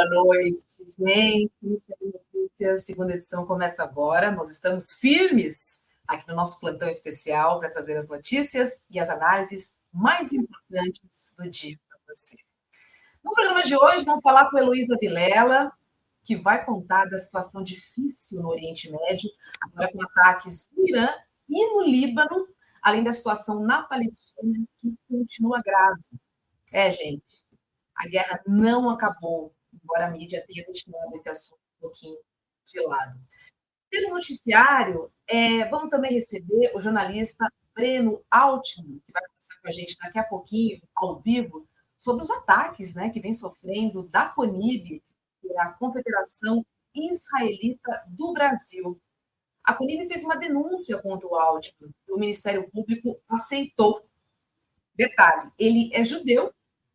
Boa noite, gente. Notícias, segunda edição começa agora. Nós estamos firmes aqui no nosso plantão especial para trazer as notícias e as análises mais importantes do dia para você. No programa de hoje, vamos falar com a Heloísa Vilela, que vai contar da situação difícil no Oriente Médio, agora com ataques no Irã e no Líbano, além da situação na Palestina, que continua grave. Gente, a guerra não acabou, embora a mídia tenha deixado esse assunto um pouquinho de lado. Pelo noticiário, vamos também receber o jornalista Breno Altman, que vai conversar com a gente daqui a pouquinho, ao vivo, sobre os ataques, né, que vem sofrendo da CONIB, que é a Confederação Israelita do Brasil. A CONIB fez uma denúncia contra o Altman, e o Ministério Público aceitou. Detalhe, ele é judeu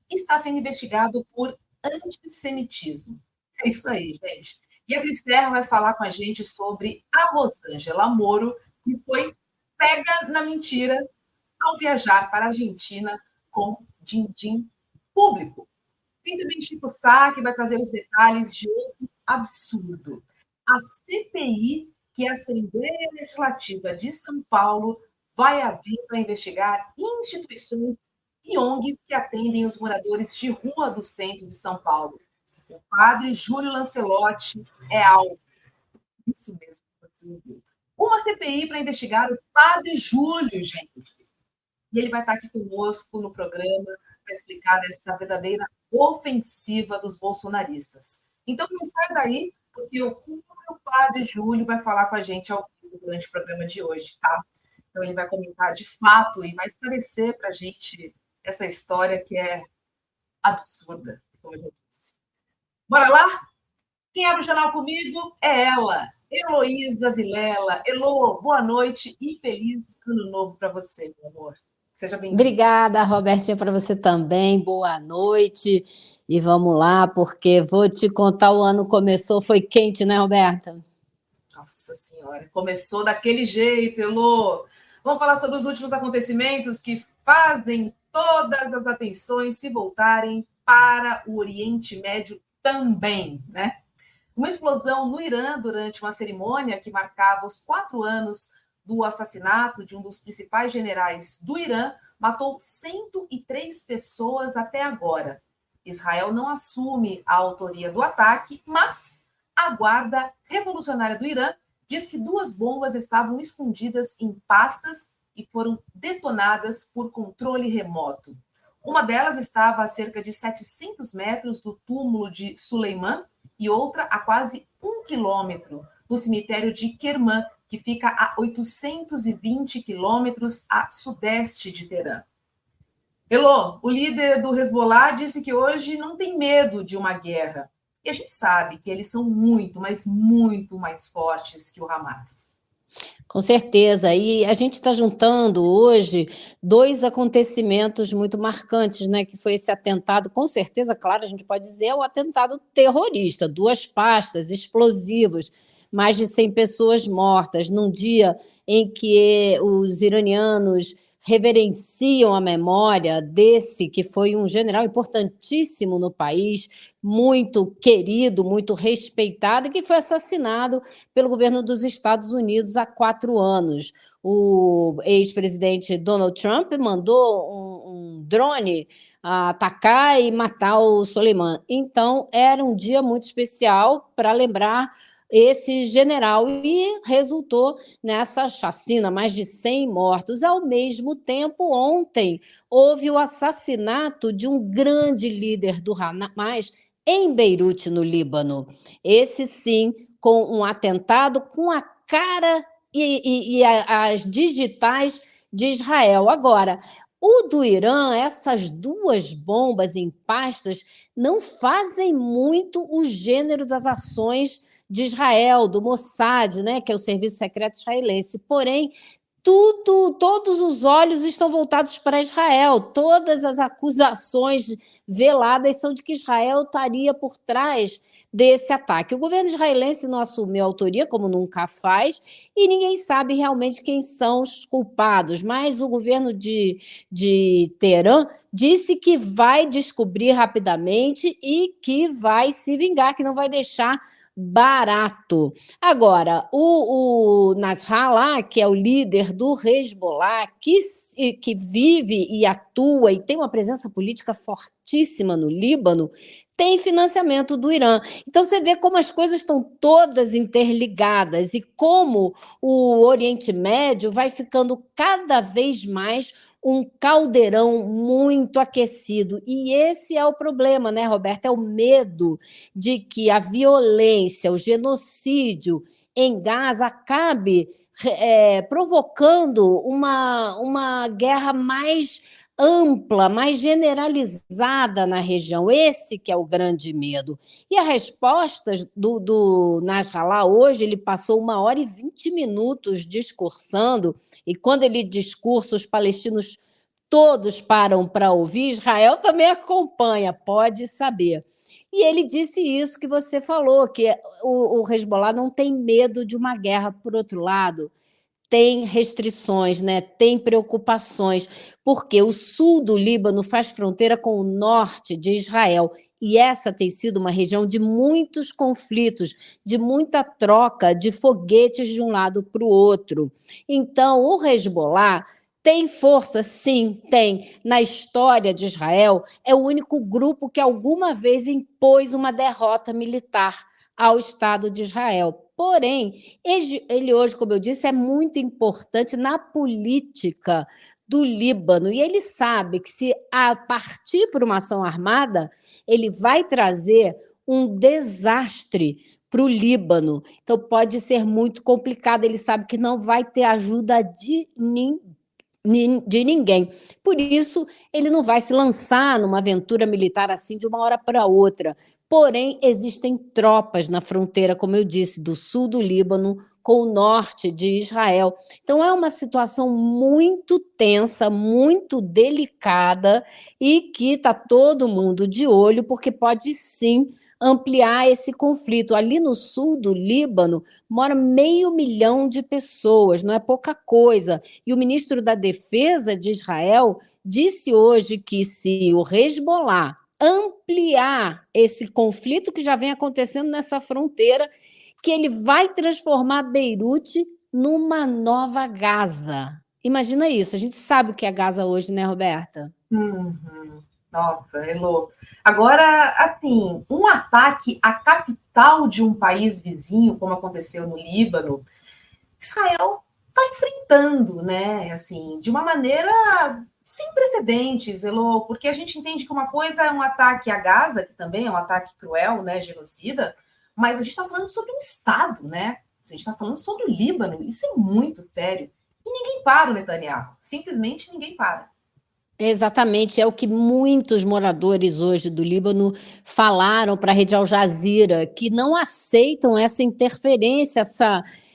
e está sendo investigado por antissemitismo. É isso aí, gente. E a Cris Terra vai falar com a gente sobre a Rosângela Moro, que foi pega na mentira ao viajar para a Argentina com din-din público. Tem também Chico Sá, que vai trazer os detalhes de outro absurdo. A CPI, que é a Assembleia Legislativa de São Paulo, vai abrir para investigar instituições e ONGs que atendem os moradores de rua do centro de São Paulo. O padre Júlio Lancelotti é alvo. Isso mesmo. Uma CPI para investigar o padre Júlio, gente. E ele vai estar aqui conosco no programa para explicar essa verdadeira ofensiva dos bolsonaristas. Então, não sai daí, porque o padre Júlio vai falar com a gente ao vivo durante o programa de hoje, tá? Então, ele vai comentar de fato e vai esclarecer para a gente essa história que é absurda, como eu já disse. Bora lá? Quem abre o jornal comigo é ela, Heloísa Vilela. Elo, boa noite e feliz ano novo para você, meu amor. Seja bem-vinda. Obrigada, Robertinha, para você também. Boa noite. E vamos lá, porque vou te contar, o ano começou, foi quente, né, Roberta? Nossa Senhora, começou daquele jeito, Elo. Vamos falar sobre os últimos acontecimentos que fazem todas as atenções se voltarem para o Oriente Médio também, né? Uma explosão no Irã durante uma cerimônia que marcava os 4 anos do assassinato de um dos principais generais do Irã matou 103 pessoas até agora. Israel não assume a autoria do ataque, mas a Guarda Revolucionária do Irã diz que 2 bombas estavam escondidas em pastas e foram detonadas por controle remoto. Uma delas estava a cerca de 700 metros do túmulo de Suleiman e outra a quase 1 quilômetro no cemitério de Kerman, que fica a 820 quilômetros a sudeste de Teherã. Elô, o líder do Hezbollah disse que hoje não tem medo de uma guerra. E a gente sabe que eles são muito, mas muito mais fortes que o Hamas. Com certeza. E a gente está juntando hoje 2 acontecimentos muito marcantes, né? Que foi esse atentado, com certeza, claro, a gente pode dizer, é um atentado terrorista, 2 pastas, explosivos, mais de 100 pessoas mortas, num dia em que os iranianos reverenciam a memória desse que foi um general importantíssimo no país, muito querido, muito respeitado, e que foi assassinado pelo governo dos Estados Unidos há 4 anos. O ex-presidente Donald Trump mandou um drone atacar e matar o Soleiman. Então, era um dia muito especial para lembrar esse general e resultou nessa chacina, mais de 100 mortos. Ao mesmo tempo, ontem, houve o assassinato de um grande líder do Hamas em Beirute, no Líbano. Esse, sim, com um atentado com a cara e as digitais de Israel. Agora, o do Irã, essas 2 bombas em pastas não fazem muito o gênero das ações de Israel, do Mossad, né, que é o serviço secreto israelense. Porém, todos os olhos estão voltados para Israel. Todas as acusações veladas são de que Israel estaria por trás desse ataque. O governo israelense não assumiu a autoria, como nunca faz, e ninguém sabe realmente quem são os culpados, mas o governo de Teherã disse que vai descobrir rapidamente e que vai se vingar, que não vai deixar barato. Agora, o Nasrallah, que é o líder do Hezbollah, que vive e atua e tem uma presença política fortíssima no Líbano, tem financiamento do Irã. Então, você vê como as coisas estão todas interligadas e como o Oriente Médio vai ficando cada vez mais um caldeirão muito aquecido. E esse é o problema, né, Roberto? É o medo de que a violência, o genocídio em Gaza acabe provocando uma guerra mais ampla, mais generalizada na região. Esse que é o grande medo. E a resposta do Nasrallah hoje, ele passou 1h20 discursando, e quando ele discursa, os palestinos todos param para ouvir, Israel também acompanha, pode saber. E ele disse isso que você falou, que o Hezbollah não tem medo de uma guerra. Por outro lado, tem restrições, né? Tem preocupações, porque o sul do Líbano faz fronteira com o norte de Israel, e essa tem sido uma região de muitos conflitos, de muita troca de foguetes de um lado para o outro. Então, o Hezbollah tem força? Sim, tem. Na história de Israel, é o único grupo que alguma vez impôs uma derrota militar ao Estado de Israel. Porém, ele hoje, como eu disse, é muito importante na política do Líbano. E ele sabe que, se a partir por uma ação armada, ele vai trazer um desastre para o Líbano. Então, pode ser muito complicado. Ele sabe que não vai ter ajuda de ninguém. Por isso, ele não vai se lançar numa aventura militar assim de uma hora para outra. Porém, existem tropas na fronteira, como eu disse, do sul do Líbano com o norte de Israel. Então, é uma situação muito tensa, muito delicada, e que está todo mundo de olho, porque pode sim ampliar esse conflito. Ali no sul do Líbano mora 500 mil de pessoas, não é pouca coisa. E o ministro da Defesa de Israel disse hoje que, se o Hezbollah ampliar esse conflito que já vem acontecendo nessa fronteira, que ele vai transformar Beirute numa nova Gaza. Imagina isso. A gente sabe o que é Gaza hoje, né, Roberta? Uhum. Nossa, Elô. Agora, assim, um ataque à capital de um país vizinho, como aconteceu no Líbano, Israel está enfrentando, né? Assim, de uma maneira sem precedentes, Elô, porque a gente entende que uma coisa é um ataque a Gaza, que também é um ataque cruel, né, genocida, mas a gente está falando sobre um Estado, né? A gente está falando sobre o Líbano, isso é muito sério. E ninguém para o Netanyahu, simplesmente ninguém para. Exatamente, é o que muitos moradores hoje do Líbano falaram para a Rede Al Jazeera, que não aceitam essa interferência,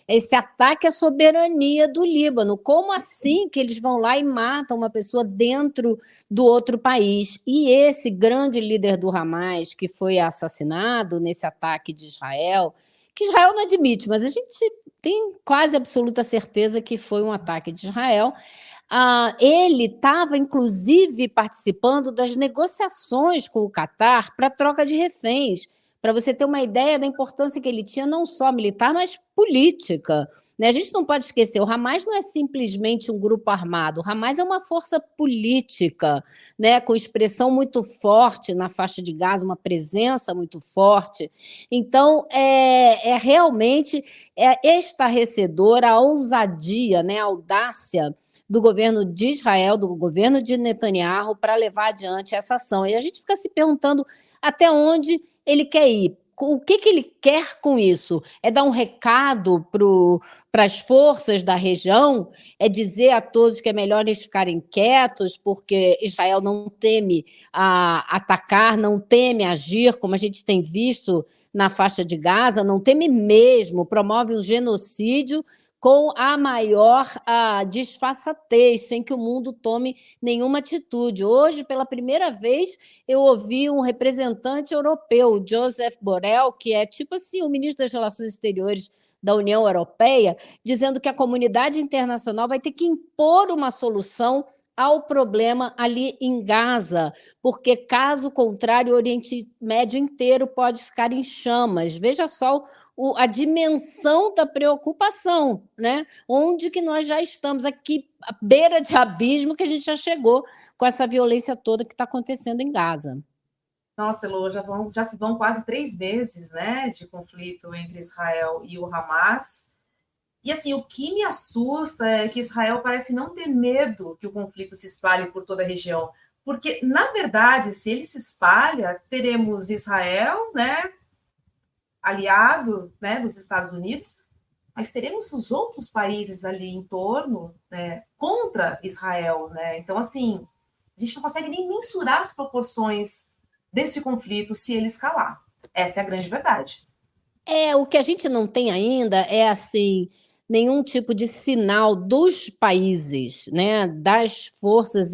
esse ataque à soberania do Líbano. Como assim que eles vão lá e matam uma pessoa dentro do outro país? E esse grande líder do Hamas, que foi assassinado nesse ataque de Israel, que Israel não admite, mas a gente tem quase absoluta certeza que foi um ataque de Israel. Ele estava, inclusive, participando das negociações com o Catar para troca de reféns, para você ter uma ideia da importância que ele tinha, não só militar, mas política. Né? A gente não pode esquecer, o Hamas não é simplesmente um grupo armado, o Hamas é uma força política, né? Com expressão muito forte na faixa de Gaza, uma presença muito forte. Então, realmente estarrecedora a ousadia, né? A audácia do governo de Israel, do governo de Netanyahu, para levar adiante essa ação. E a gente fica se perguntando até onde ele quer ir. O que ele quer com isso? É dar um recado para as forças da região? É dizer a todos que é melhor eles ficarem quietos, porque Israel não teme atacar, não teme agir, como a gente tem visto na faixa de Gaza, não teme mesmo, promove um genocídio com a maior disfarçatez, sem que o mundo tome nenhuma atitude. Hoje, pela primeira vez, eu ouvi um representante europeu, Josep Borrell, que é tipo assim o ministro das Relações Exteriores da União Europeia, dizendo que a comunidade internacional vai ter que impor uma solução ao problema ali em Gaza, porque, caso contrário, o Oriente Médio inteiro pode ficar em chamas. Veja só a dimensão da preocupação, né? Onde que nós já estamos aqui, à beira de abismo, que a gente já chegou com essa violência toda que está acontecendo em Gaza. Nossa, Elô, já se vão quase 3 meses, né, de conflito entre Israel e o Hamas. E assim, o que me assusta é que Israel parece não ter medo que o conflito se espalhe por toda a região, porque na verdade, se ele se espalha, teremos Israel, né, aliado, né, dos Estados Unidos, mas teremos os outros países ali em torno, né, contra Israel, né? Então assim, a gente não consegue nem mensurar as proporções desse conflito se ele escalar. Essa é a grande verdade. O que a gente não tem ainda é assim nenhum tipo de sinal dos países, né, das forças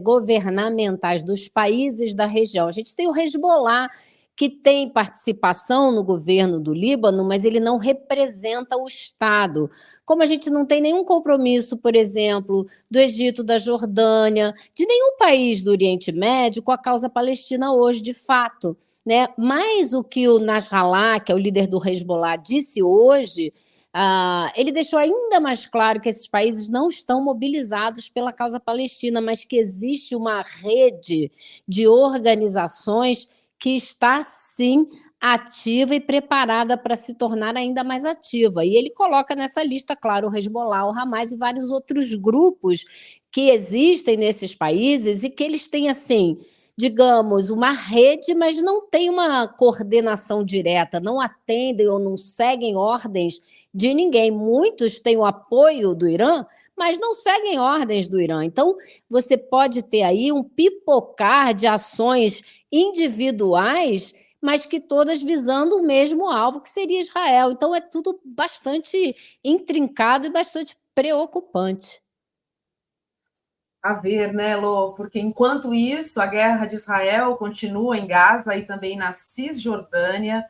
governamentais dos países da região. A gente tem o Hezbollah, que tem participação no governo do Líbano, mas ele não representa o Estado. Como a gente não tem nenhum compromisso, por exemplo, do Egito, da Jordânia, de nenhum país do Oriente Médio com a causa palestina hoje, de fato. Né? Mas o que o Nasrallah, que é o líder do Hezbollah, disse hoje, ele deixou ainda mais claro que esses países não estão mobilizados pela causa palestina, mas que existe uma rede de organizações que está, sim, ativa e preparada para se tornar ainda mais ativa. E ele coloca nessa lista, claro, o Hezbollah, o Hamas e vários outros grupos que existem nesses países e que eles têm, assim, digamos, uma rede, mas não tem uma coordenação direta, não atendem ou não seguem ordens de ninguém. Muitos têm o apoio do Irã, mas não seguem ordens do Irã. Então, você pode ter aí um pipocar de ações individuais, mas que todas visando o mesmo alvo, que seria Israel. Então, é tudo bastante intrincado e bastante preocupante. A ver, né, Lô? Porque enquanto isso, a guerra de Israel continua em Gaza e também na Cisjordânia.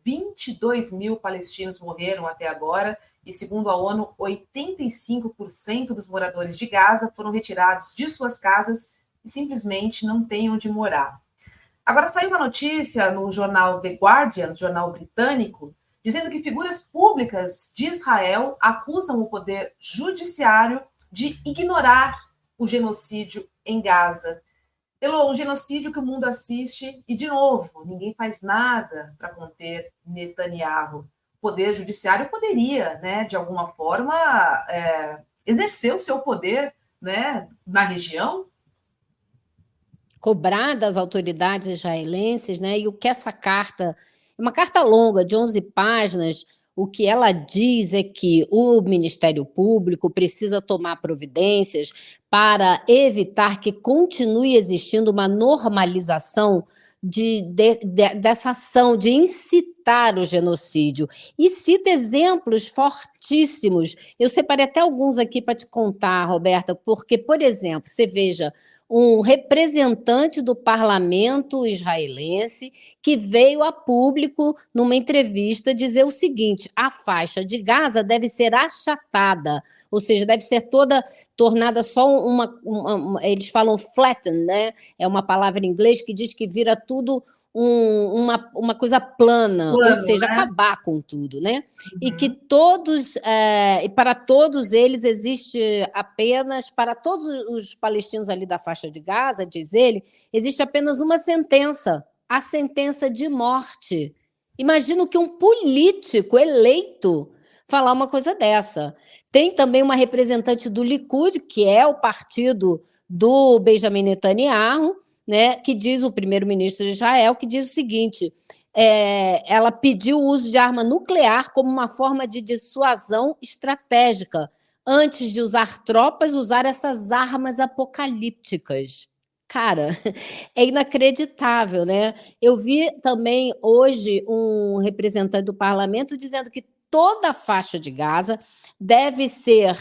22 mil palestinos morreram até agora e, segundo a ONU, 85% dos moradores de Gaza foram retirados de suas casas e simplesmente não têm onde morar. Agora saiu uma notícia no jornal The Guardian, jornal britânico, dizendo que figuras públicas de Israel acusam o poder judiciário de ignorar o genocídio em Gaza. Pelo um genocídio que o mundo assiste e, de novo, ninguém faz nada para conter Netanyahu. O poder judiciário poderia, né, de alguma forma, exercer o seu poder, né, na região. Cobrar das autoridades israelenses, né, e o que essa carta, uma carta longa, de 11 páginas, o que ela diz é que o Ministério Público precisa tomar providências para evitar que continue existindo uma normalização dessa ação de incitar o genocídio. E cita exemplos fortíssimos. Eu separei até alguns aqui para te contar, Roberta, porque, por exemplo, você veja, um representante do parlamento israelense que veio a público, numa entrevista, dizer o seguinte: a faixa de Gaza deve ser achatada, ou seja, deve ser toda tornada só eles falam flatten, né? É uma palavra em inglês que diz que vira tudo uma coisa plana, ou seja, né? acabar com tudo, né? E que todos, para todos eles existe apenas, para todos os palestinos ali da faixa de Gaza, diz ele, existe apenas uma sentença, a sentença de morte. Imagino que um político eleito falar uma coisa dessa. Tem também uma representante do Likud, que é o partido do Benjamin Netanyahu, né, que diz, o primeiro-ministro de Israel, que diz o seguinte: ela pediu o uso de arma nuclear como uma forma de dissuasão estratégica, antes de usar tropas, usar essas armas apocalípticas. Cara, é inacreditável, né? Eu vi também hoje um representante do parlamento dizendo que toda a faixa de Gaza deve ser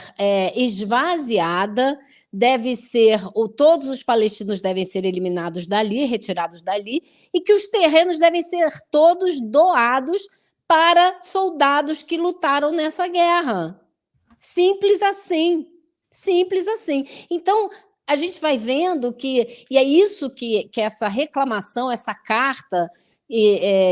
esvaziada, todos os palestinos devem ser eliminados dali, retirados dali, e que os terrenos devem ser todos doados para soldados que lutaram nessa guerra. Simples assim. Simples assim. Então, a gente vai vendo que, e é isso que essa reclamação, essa carta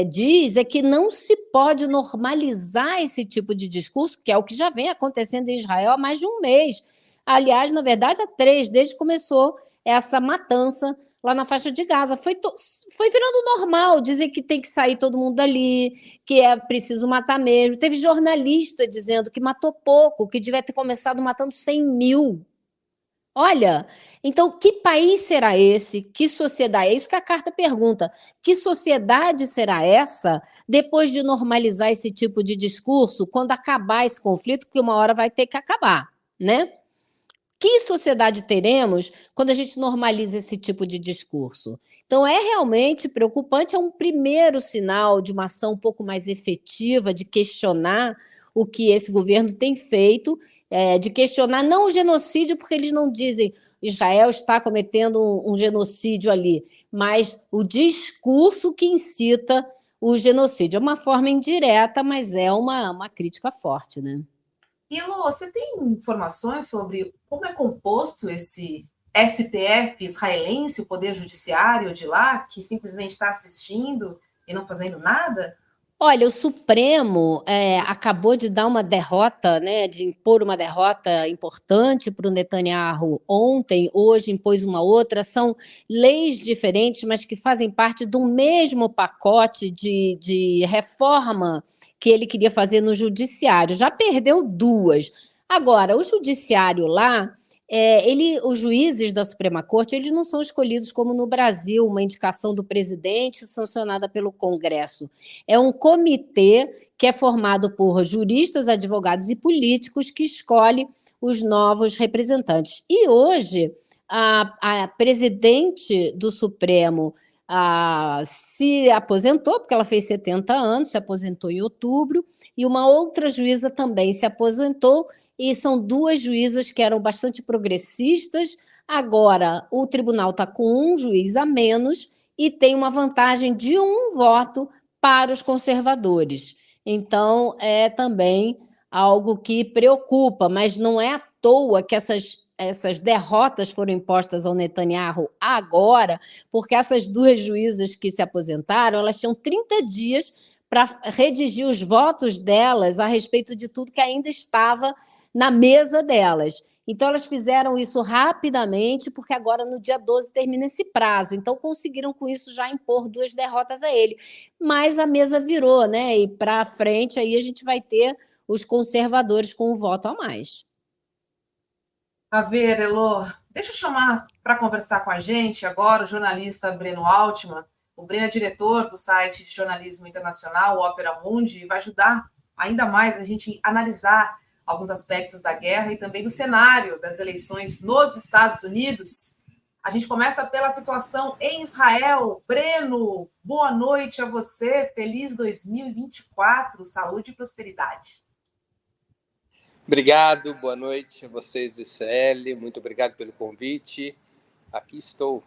diz, é que não se pode normalizar esse tipo de discurso, que é o que já vem acontecendo em Israel há mais de um mês. Aliás, na verdade, há 3, desde que começou essa matança lá na faixa de Gaza. Foi virando normal dizer que tem que sair todo mundo dali, que é preciso matar mesmo. Teve jornalista dizendo que matou pouco, que devia ter começado matando 100 mil. Olha, então que país será esse? Que sociedade? É isso que a carta pergunta. Que sociedade será essa depois de normalizar esse tipo de discurso, quando acabar esse conflito, que uma hora vai ter que acabar, né? Que sociedade teremos quando a gente normaliza esse tipo de discurso? Então, é realmente preocupante, é um primeiro sinal de uma ação um pouco mais efetiva, de questionar o que esse governo tem feito, de questionar não o genocídio, porque eles não dizem Israel está cometendo um genocídio ali, mas o discurso que incita o genocídio. É uma forma indireta, mas é uma crítica forte, né? E, Elô, você tem informações sobre como é composto esse STF israelense, o Poder Judiciário de lá, que simplesmente está assistindo e não fazendo nada? Olha, o Supremo acabou de dar uma derrota, né, de impor uma derrota importante para o Netanyahu ontem, hoje impôs uma outra. São leis diferentes, mas que fazem parte do mesmo pacote de reforma que ele queria fazer no judiciário. Já perdeu 2. Agora, o judiciário lá, os juízes da Suprema Corte, eles não são escolhidos como no Brasil, uma indicação do presidente sancionada pelo Congresso. É um comitê que é formado por juristas, advogados e políticos que escolhe os novos representantes. E hoje, a presidente do Supremo se aposentou, porque ela fez 70 anos, se aposentou em outubro, e uma outra juíza também se aposentou, e são 2 juízas que eram bastante progressistas. Agora, o tribunal está com um juiz a menos e tem uma vantagem de 1 voto para os conservadores. Então, é também algo que preocupa, mas não é à toa que essas derrotas foram impostas ao Netanyahu agora, porque essas 2 juízas que se aposentaram, elas tinham 30 dias para redigir os votos delas a respeito de tudo que ainda estava na mesa delas. Então, elas fizeram isso rapidamente, porque agora, no dia 12, termina esse prazo. Então, conseguiram, com isso, já impor 2 derrotas a ele. Mas a mesa virou, né? E para frente, aí a gente vai ter os conservadores com um voto a mais. A ver, Elô, deixa eu chamar para conversar com a gente agora o jornalista Breno Altman. O Breno é diretor do site de jornalismo internacional, o Opera Mundi, e vai ajudar ainda mais a gente a analisar alguns aspectos da guerra e também do cenário das eleições nos Estados Unidos. A gente começa pela situação em Israel. Breno, boa noite a você. Feliz 2024. Saúde e prosperidade. Obrigado, boa noite a vocês, ICL. Muito obrigado pelo convite. Aqui estou.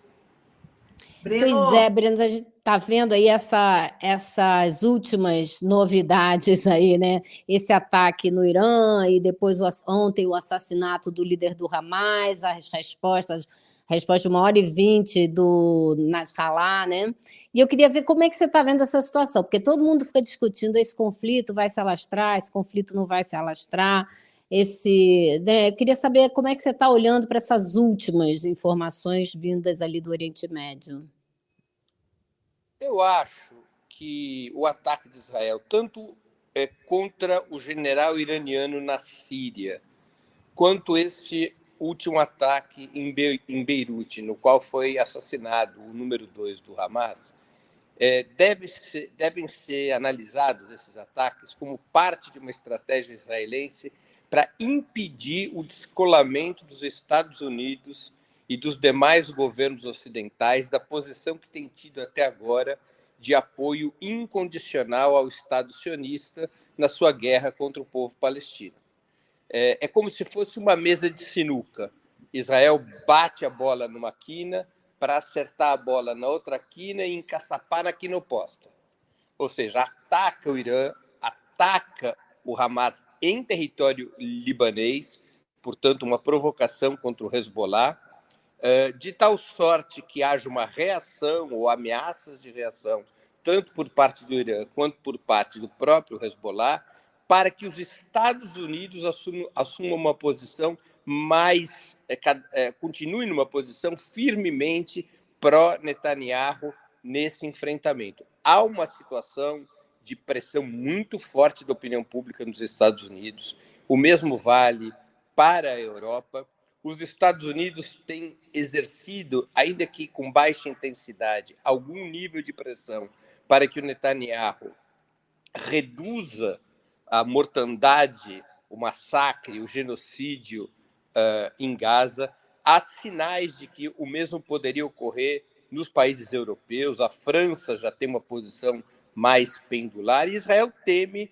Breno. Pois é, Breno, a gente está vendo aí essas últimas novidades aí, né? Esse ataque no Irã e depois ontem o assassinato do líder do Hamas, a resposta de 1h20 do Nasrallah, né? E eu queria ver como é que você está vendo essa situação, porque todo mundo fica discutindo esse conflito vai se alastrar, esse conflito não vai se alastrar. Né, eu queria saber como é que você está olhando para essas últimas informações vindas ali do Oriente Médio. Eu acho que o ataque de Israel, tanto contra o general iraniano na Síria, quanto este último ataque em Beirute, no qual foi assassinado o número 2 do Hamas, devem ser analisados esses ataques como parte de uma estratégia israelense para impedir o descolamento dos Estados Unidos e dos demais governos ocidentais da posição que tem tido até agora de apoio incondicional ao Estado sionista na sua guerra contra o povo palestino. É como se fosse uma mesa de sinuca. Israel bate a bola numa quina para acertar a bola na outra quina e encaçapar na quina oposta. Ou seja, ataca o Irã, ataca o Hamas em território libanês, portanto, uma provocação contra o Hezbollah, de tal sorte que haja uma reação ou ameaças de reação, tanto por parte do Irã quanto por parte do próprio Hezbollah, para que os Estados Unidos assumam uma posição mais, continuem numa posição firmemente pró-Netanyahu nesse enfrentamento. Há uma situação de pressão muito forte da opinião pública nos Estados Unidos, o mesmo vale para a Europa. Os Estados Unidos têm exercido, ainda que com baixa intensidade, algum nível de pressão para que o Netanyahu reduza a mortandade, o massacre, o genocídio em Gaza. Há sinais de que o mesmo poderia ocorrer nos países europeus. A França já tem uma posição mais pendular e Israel teme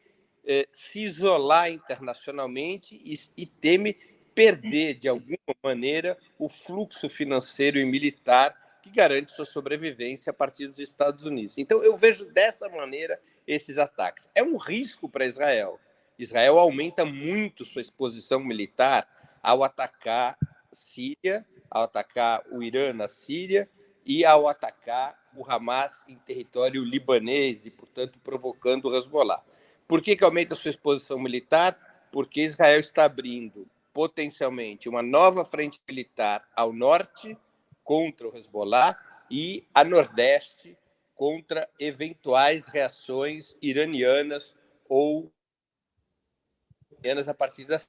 se isolar internacionalmente e teme perder, de alguma maneira, o fluxo financeiro e militar que garante sua sobrevivência a partir dos Estados Unidos. Então, eu vejo dessa maneira esses ataques. É um risco para Israel. Israel aumenta muito sua exposição militar ao atacar Síria, ao atacar o Irã na Síria e ao atacar o Hamas em território libanês e, portanto, provocando o Hezbollah. Por que aumenta sua exposição militar? Porque Israel está abrindo potencialmente uma nova frente militar ao norte contra o Hezbollah e a nordeste contra eventuais reações iranianas ou a partir da.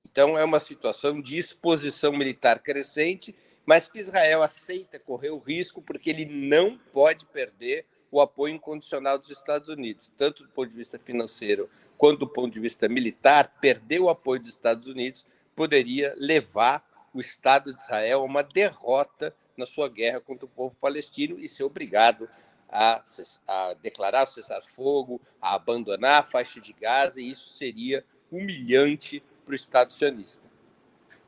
Então, é uma situação de exposição militar crescente, mas que Israel aceita correr o risco porque ele não pode perder o apoio incondicional dos Estados Unidos, tanto do ponto de vista financeiro quanto do ponto de vista militar. Perder o apoio dos Estados Unidos poderia levar o Estado de Israel a uma derrota na sua guerra contra o povo palestino e ser obrigado a declarar o cessar-fogo, a abandonar a faixa de Gaza, e isso seria humilhante para o Estado sionista.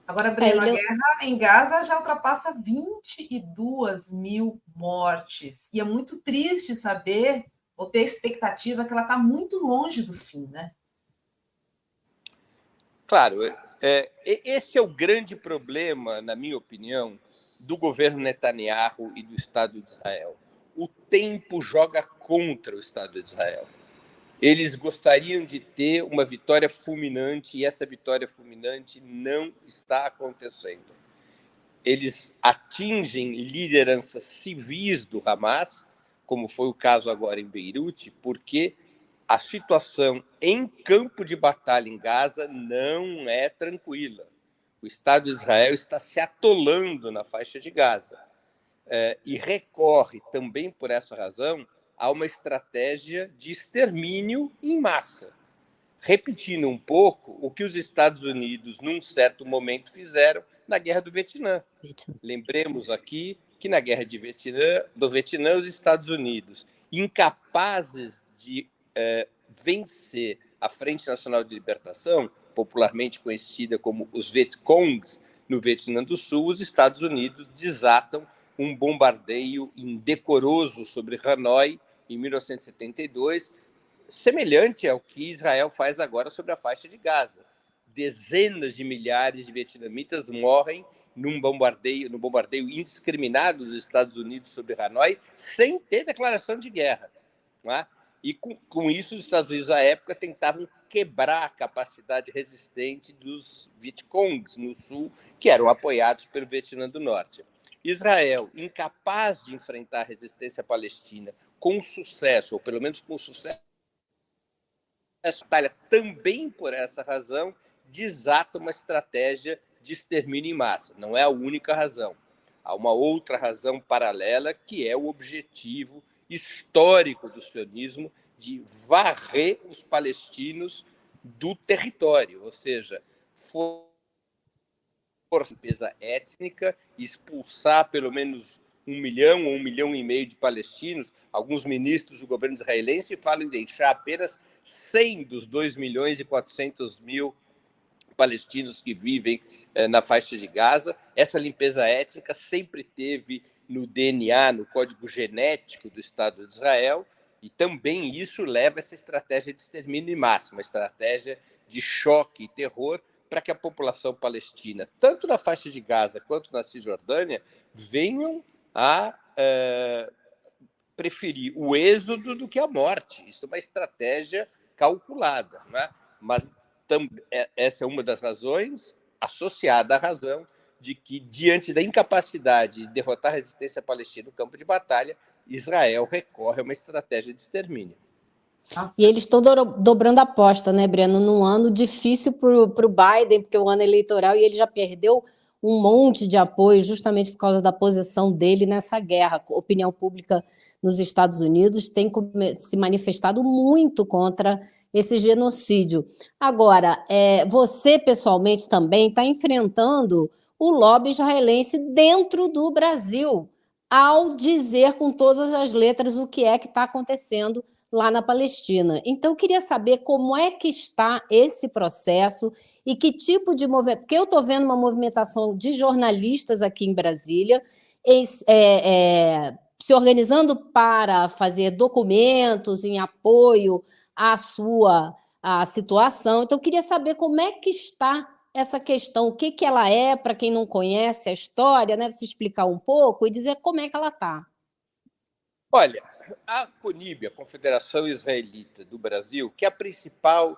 Agora, Breno, a guerra em Gaza já ultrapassa 22 mil mortes. E é muito triste saber, ou ter a expectativa, que ela está muito longe do fim, né? Claro, esse é o grande problema, na minha opinião, do governo Netanyahu e do Estado de Israel. O tempo joga contra o Estado de Israel. Eles gostariam de ter uma vitória fulminante e essa vitória fulminante não está acontecendo. Eles atingem lideranças civis do Hamas, como foi o caso agora em Beirute, porque a situação em campo de batalha em Gaza não é tranquila. O Estado de Israel está se atolando na faixa de Gaza e recorre também por essa razão a uma estratégia de extermínio em massa, repetindo um pouco o que os Estados Unidos, num certo momento, fizeram na Guerra do Vietnã. Lembremos aqui que na Guerra do Vietnã, os Estados Unidos, incapazes de vencer a Frente Nacional de Libertação, popularmente conhecida como os Vietcongs, no Vietnã do Sul, os Estados Unidos desatam um bombardeio indecoroso sobre Hanoi em 1972, semelhante ao que Israel faz agora sobre a faixa de Gaza. Dezenas de milhares de vietnamitas morrem no bombardeio indiscriminado dos Estados Unidos sobre Hanoi, sem ter declaração de guerra. Não é? E com isso, os Estados Unidos, à época, tentavam quebrar a capacidade resistente dos Vietcongs no Sul, que eram apoiados pelo Vietnã do Norte. Israel, incapaz de enfrentar a resistência palestina com sucesso, ou pelo menos com sucesso, batalha também por essa razão, desata uma estratégia de extermínio em massa. Não é a única razão. Há uma outra razão paralela, que é o objetivo histórico do sionismo de varrer os palestinos do território, ou seja, limpeza étnica, expulsar pelo menos 1 milhão ou 1,5 milhão de palestinos. Alguns ministros do governo israelense falam em deixar apenas 100 dos 2 milhões e 400 mil palestinos que vivem na faixa de Gaza. Essa limpeza étnica sempre teve no DNA, no código genético do Estado de Israel, e também isso leva a essa estratégia de extermínio em massa, uma estratégia de choque e terror para que a população palestina, tanto na faixa de Gaza quanto na Cisjordânia, venham a preferir o êxodo do que a morte. Isso é uma estratégia calculada, né? Mas essa é uma das razões, associada à razão de que, diante da incapacidade de derrotar a resistência palestina no campo de batalha, Israel recorre a uma estratégia de extermínio. E eles estão dobrando a aposta, né, Breno? Num ano difícil para o Biden, porque é o ano eleitoral, e ele já perdeu um monte de apoio justamente por causa da posição dele nessa guerra. A opinião pública nos Estados Unidos tem se manifestado muito contra esse genocídio. Agora, você pessoalmente também está enfrentando o lobby israelense dentro do Brasil, ao dizer com todas as letras o que é que está acontecendo lá na Palestina. Então, eu queria saber como é que está esse processo e que tipo de movimento... Porque eu estou vendo uma movimentação de jornalistas aqui em Brasília, se organizando para fazer documentos em apoio à sua situação. Então, eu queria saber como é que está essa questão, o que ela é, para quem não conhece a história, né? Você explicar um pouco e dizer como é que ela está. Olha, a CONIB, a Confederação Israelita do Brasil, que é a principal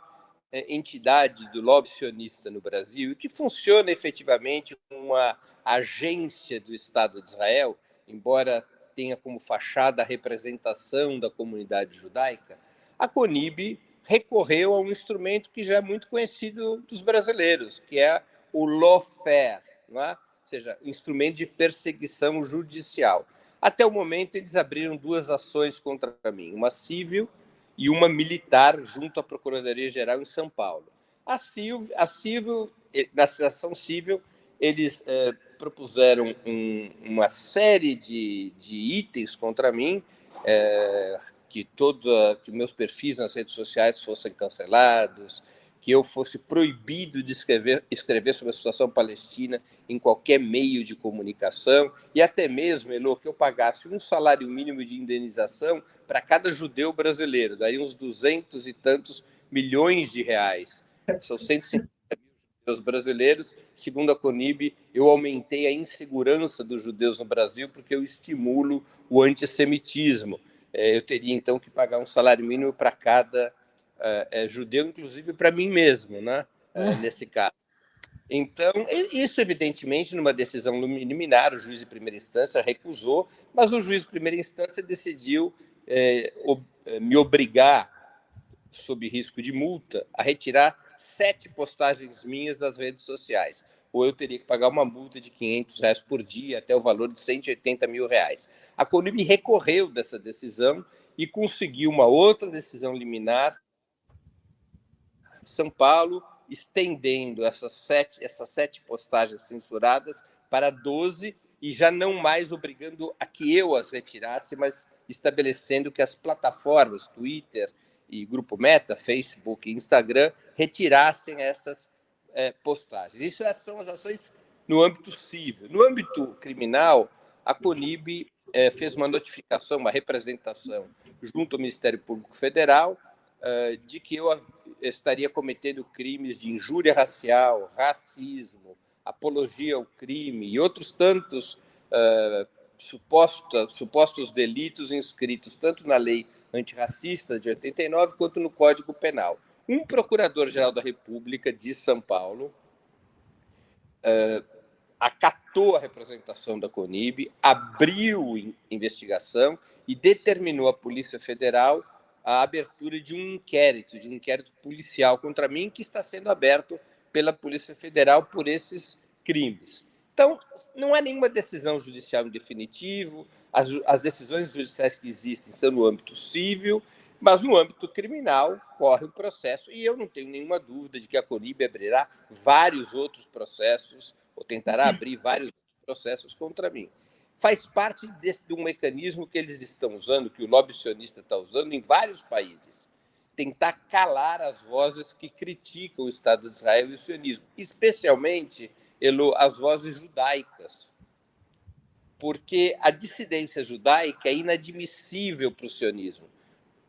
entidade do lobby sionista no Brasil e que funciona efetivamente como uma agência do Estado de Israel, embora tenha como fachada a representação da comunidade judaica, a CONIB recorreu a um instrumento que já é muito conhecido dos brasileiros, que é o lawfare, não é? Ou seja, instrumento de perseguição judicial. Até o momento, eles abriram 2 ações contra mim, uma civil e uma militar, junto à Procuradoria-Geral em São Paulo. A civil, na ação civil, eles propuseram uma série de itens contra mim, que meus perfis nas redes sociais fossem cancelados, que eu fosse proibido de escrever sobre a situação palestina em qualquer meio de comunicação, e até mesmo, Elô, que eu pagasse um salário mínimo de indenização para cada judeu brasileiro, daria uns 200 e tantos milhões de reais. São 150 mil judeus brasileiros. Segundo a CONIB, eu aumentei a insegurança dos judeus no Brasil porque eu estimulo o antissemitismo. Eu teria, então, que pagar um salário mínimo para cada judeu, inclusive para mim mesmo, né? Nesse caso. Então, isso, evidentemente, numa decisão liminar, o juiz de primeira instância recusou, mas o juiz de primeira instância decidiu me obrigar, sob risco de multa, a retirar 7 postagens minhas das redes sociais. Ou eu teria que pagar uma multa de R$500 por dia, até o valor de R$180 mil. A CONIB recorreu dessa decisão e conseguiu uma outra decisão liminar em São Paulo, estendendo essas 7 postagens censuradas para 12 e já não mais obrigando a que eu as retirasse, mas estabelecendo que as plataformas Twitter e Grupo Meta, Facebook e Instagram, retirassem essas postagens. Isso são as ações no âmbito civil. No âmbito criminal, a CONIB fez uma notificação, uma representação junto ao Ministério Público Federal de que eu estaria cometendo crimes de injúria racial, racismo, apologia ao crime e outros tantos supostos delitos inscritos tanto na lei antirracista de 89 quanto no Código Penal. Um procurador-geral da República de São Paulo acatou a representação da CONIB, abriu investigação e determinou à Polícia Federal a abertura de um inquérito policial contra mim, que está sendo aberto pela Polícia Federal por esses crimes. Então, não há nenhuma decisão judicial em definitivo, as decisões judiciais que existem são no âmbito civil, mas no âmbito criminal corre o processo, e eu não tenho nenhuma dúvida de que a CONIB abrirá vários outros processos, ou tentará abrir vários outros processos contra mim. faz parte de um mecanismo que eles estão usando, que o lobby sionista está usando em vários países. Tentar calar as vozes que criticam o Estado de Israel e o sionismo, especialmente, Elo, as vozes judaicas. Porque a dissidência judaica é inadmissível para o sionismo.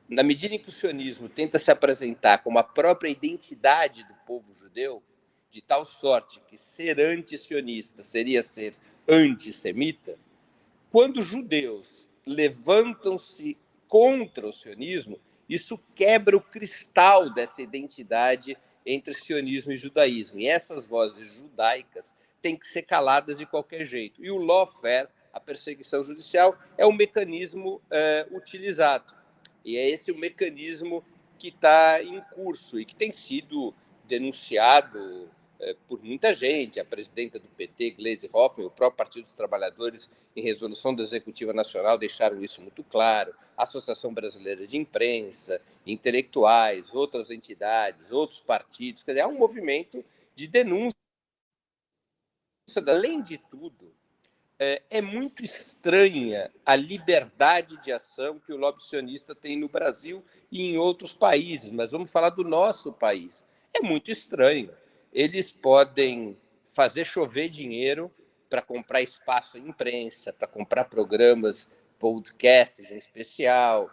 Na medida em que o sionismo tenta se apresentar como a própria identidade do povo judeu, de tal sorte que ser anti-sionista seria ser antissemita, quando judeus levantam-se contra o sionismo, isso quebra o cristal dessa identidade entre sionismo e judaísmo. E essas vozes judaicas têm que ser caladas de qualquer jeito. E o lawfare, a perseguição judicial, é um mecanismo utilizado. E é esse o mecanismo que está em curso e que tem sido denunciado por muita gente, a presidenta do PT, Gleisi Hoffmann, o próprio Partido dos Trabalhadores, em resolução da Executiva Nacional, deixaram isso muito claro, a Associação Brasileira de Imprensa, intelectuais, outras entidades, outros partidos, quer dizer, há um movimento de denúncia. Além de tudo, é muito estranha a liberdade de ação que o lobby sionista tem no Brasil e em outros países, mas vamos falar do nosso país. É muito estranho. Eles podem fazer chover dinheiro para comprar espaço em imprensa, para comprar programas, podcasts em especial,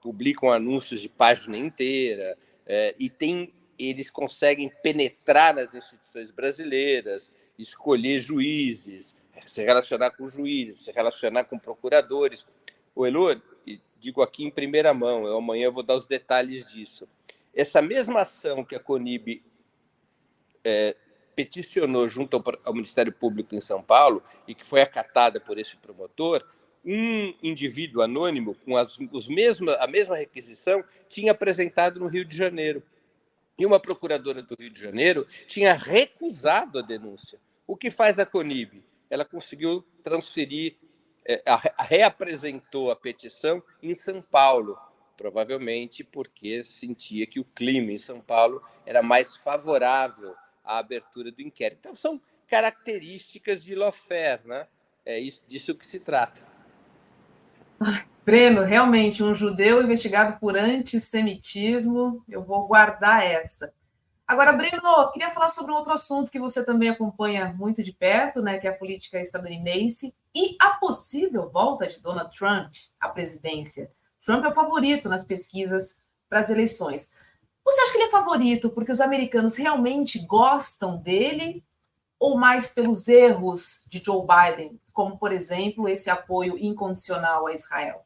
publicam anúncios de página inteira, eles conseguem penetrar nas instituições brasileiras, escolher juízes, se relacionar com juízes, se relacionar com procuradores. O Elô, digo aqui em primeira mão, amanhã vou dar os detalhes disso. Essa mesma ação que a CONIB peticionou junto ao Ministério Público em São Paulo e que foi acatada por esse promotor, um indivíduo anônimo com a mesma requisição tinha apresentado no Rio de Janeiro. E uma procuradora do Rio de Janeiro tinha recusado a denúncia. O que faz a CONIB? Ela conseguiu transferir, reapresentou a petição em São Paulo, provavelmente porque sentia que o clima em São Paulo era mais favorável à abertura do inquérito. Então, são características de lawfare, né? É disso que se trata. Breno, realmente, um judeu investigado por antissemitismo, eu vou guardar essa. Agora, Breno, queria falar sobre um outro assunto que você também acompanha muito de perto, né, que é a política estadunidense e a possível volta de Donald Trump à presidência. Trump é o favorito nas pesquisas para as eleições. Você acha que ele é favorito porque os americanos realmente gostam dele ou mais pelos erros de Joe Biden, como, por exemplo, esse apoio incondicional a Israel?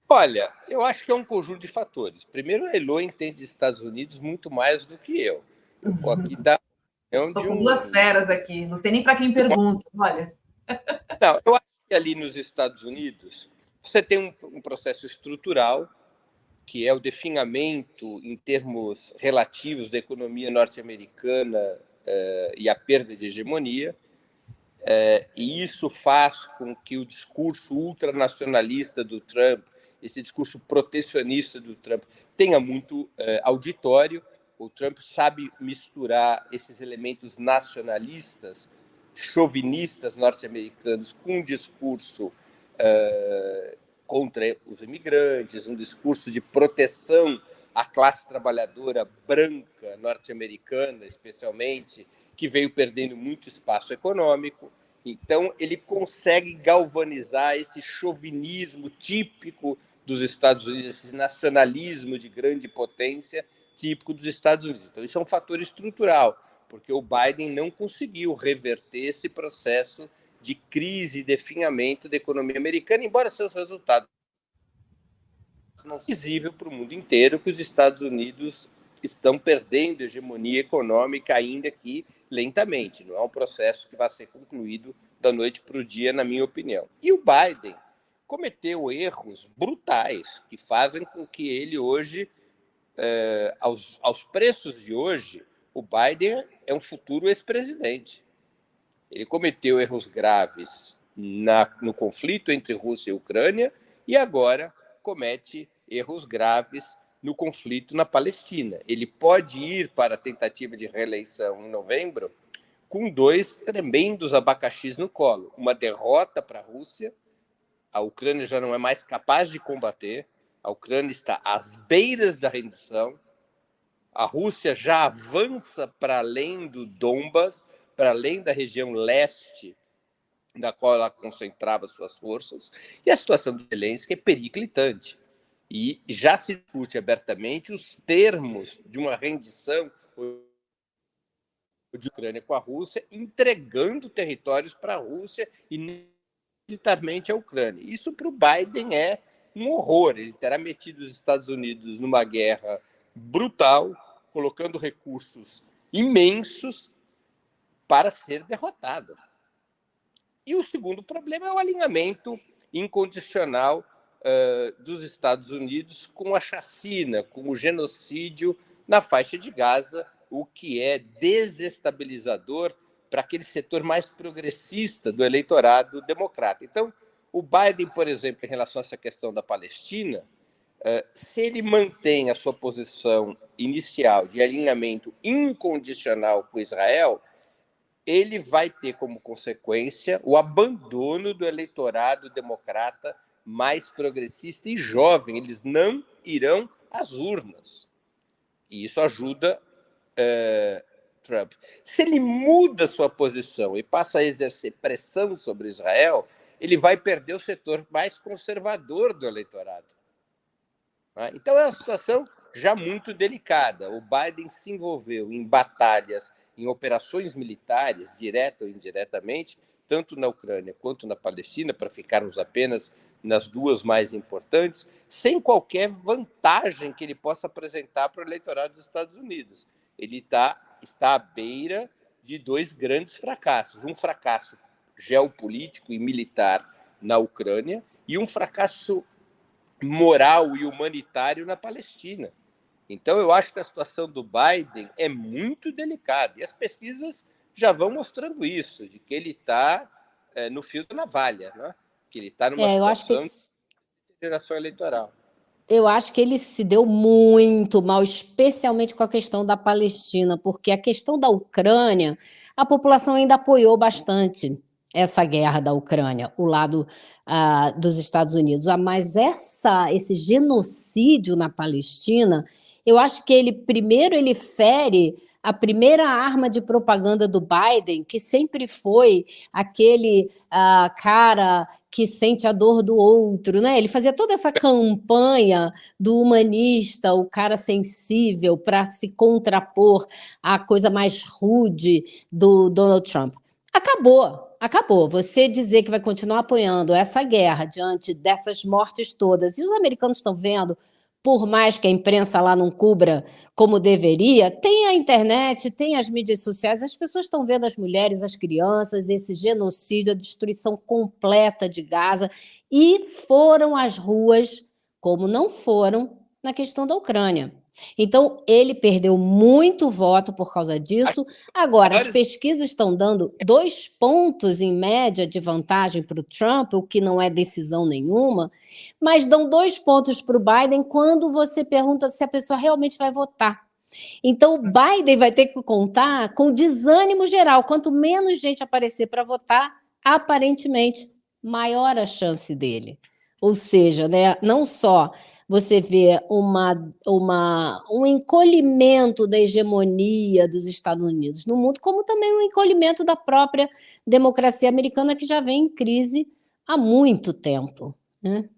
Olha, eu acho que é um conjunto de fatores. Primeiro, a Elo entende Estados Unidos muito mais do que eu. Eu vou aqui dar Estou com duas feras aqui, não sei nem para quem pergunta, olha. Não, eu acho que ali nos Estados Unidos você tem um processo estrutural, que é o definhamento em termos relativos da economia norte-americana e a perda de hegemonia, e isso faz com que o discurso ultranacionalista do Trump, esse discurso protecionista do Trump, tenha muito auditório. O Trump sabe misturar esses elementos nacionalistas, chauvinistas norte-americanos, com um discurso contra os imigrantes, um discurso de proteção à classe trabalhadora branca norte-americana, especialmente, que veio perdendo muito espaço econômico. Então, ele consegue galvanizar esse chauvinismo típico dos Estados Unidos, esse nacionalismo de grande potência típico dos Estados Unidos. Então, isso é um fator estrutural, porque o Biden não conseguiu reverter esse processo de crise e definhamento da economia americana, embora seus resultados não sejam visíveis para o mundo inteiro, que os Estados Unidos estão perdendo hegemonia econômica, ainda que lentamente. Não é um processo que vai ser concluído da noite para o dia, na minha opinião. E o Biden cometeu erros brutais que fazem com que ele hoje, aos preços de hoje, o Biden é um futuro ex-presidente. Ele cometeu erros graves no conflito entre Rússia e Ucrânia e agora comete erros graves no conflito na Palestina. Ele pode ir para a tentativa de reeleição em novembro com 2 tremendos abacaxis no colo. Uma derrota para a Rússia, a Ucrânia já não é mais capaz de combater, a Ucrânia está às beiras da rendição, a Rússia já avança para além do Donbas, para além da região leste, da qual ela concentrava suas forças, e a situação do Zelensky é periclitante. E já se discute abertamente os termos de uma rendição de Ucrânia com a Rússia, entregando territórios para a Rússia e militarmente a Ucrânia. Isso para o Biden é um horror. Ele terá metido os Estados Unidos numa guerra brutal, colocando recursos imensos para ser derrotado. E o segundo problema é o alinhamento incondicional dos Estados Unidos com a chacina, com o genocídio na faixa de Gaza, o que é desestabilizador para aquele setor mais progressista do eleitorado democrata. Então, o Biden, por exemplo, em relação a essa questão da Palestina, se ele mantém a sua posição inicial de alinhamento incondicional com Israel, ele vai ter como consequência o abandono do eleitorado democrata mais progressista e jovem. Eles não irão às urnas. E isso ajuda Trump. Se ele muda sua posição e passa a exercer pressão sobre Israel, ele vai perder o setor mais conservador do eleitorado. Então é uma situação já muito delicada. O Biden se envolveu em batalhas, em operações militares, direta ou indiretamente, tanto na Ucrânia quanto na Palestina, para ficarmos apenas nas duas mais importantes, sem qualquer vantagem que ele possa apresentar para o eleitorado dos Estados Unidos. Ele está à beira de 2 grandes fracassos. Um fracasso geopolítico e militar na Ucrânia e um fracasso moral e humanitário na Palestina. Então, eu acho que a situação do Biden é muito delicada. E as pesquisas já vão mostrando isso, de que ele está no fio da navalha, né? Que ele está numa situação de geração eleitoral. Eu acho que ele se deu muito mal, especialmente com a questão da Palestina, porque a questão da Ucrânia, a população ainda apoiou bastante essa guerra da Ucrânia, o lado dos Estados Unidos. Mas esse genocídio na Palestina, eu acho que ele fere a primeira arma de propaganda do Biden, que sempre foi aquele cara que sente a dor do outro, né? Ele fazia toda essa campanha do humanista, o cara sensível, para se contrapor à coisa mais rude do Donald Trump. Acabou. Você dizer que vai continuar apoiando essa guerra diante dessas mortes todas, e os americanos estão vendo, por mais que a imprensa lá não cubra como deveria, tem a internet, tem as mídias sociais, as pessoas estão vendo as mulheres, as crianças, esse genocídio, a destruição completa de Gaza, e foram às ruas, como não foram na questão da Ucrânia. Então, ele perdeu muito voto por causa disso. Agora, as pesquisas estão dando 2 pontos, em média, de vantagem para o Trump, o que não é decisão nenhuma, mas dão 2 pontos para o Biden quando você pergunta se a pessoa realmente vai votar. Então, o Biden vai ter que contar com desânimo geral. Quanto menos gente aparecer para votar, aparentemente, maior a chance dele. Ou seja, né, não só você vê um encolhimento da hegemonia dos Estados Unidos no mundo, como também um encolhimento da própria democracia americana, que já vem em crise há muito tempo, né?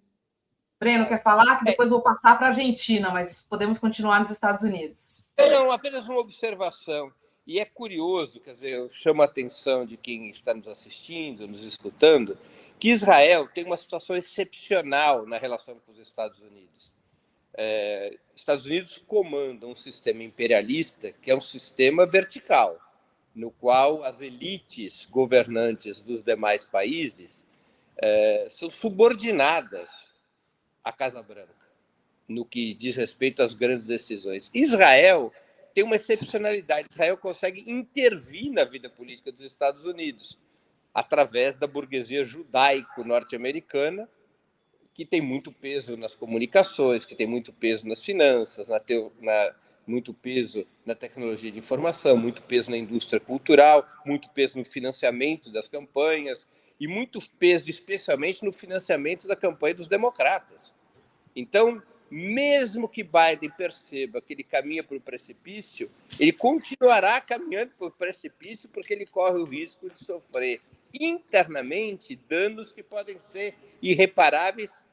Breno, quer falar? Que depois vou passar para a Argentina, mas podemos continuar nos Estados Unidos. Não, apenas uma observação. E é curioso, quer dizer, eu chamo a atenção de quem está nos assistindo, nos escutando, que Israel tem uma situação excepcional na relação com os Estados Unidos. Estados Unidos comandam um sistema imperialista que é um sistema vertical, no qual as elites governantes dos demais países são subordinadas à Casa Branca, no que diz respeito às grandes decisões. Israel tem uma excepcionalidade. Israel consegue intervir na vida política dos Estados Unidos através da burguesia judaico-norte-americana, que tem muito peso nas comunicações, que tem muito peso nas finanças, muito peso na tecnologia de informação, muito peso na indústria cultural, muito peso no financiamento das campanhas e muito peso, especialmente, no financiamento da campanha dos democratas. Então, mesmo que Biden perceba que ele caminha para o precipício, ele continuará caminhando para o precipício porque ele corre o risco de sofrer internamente danos que podem ser irreparáveis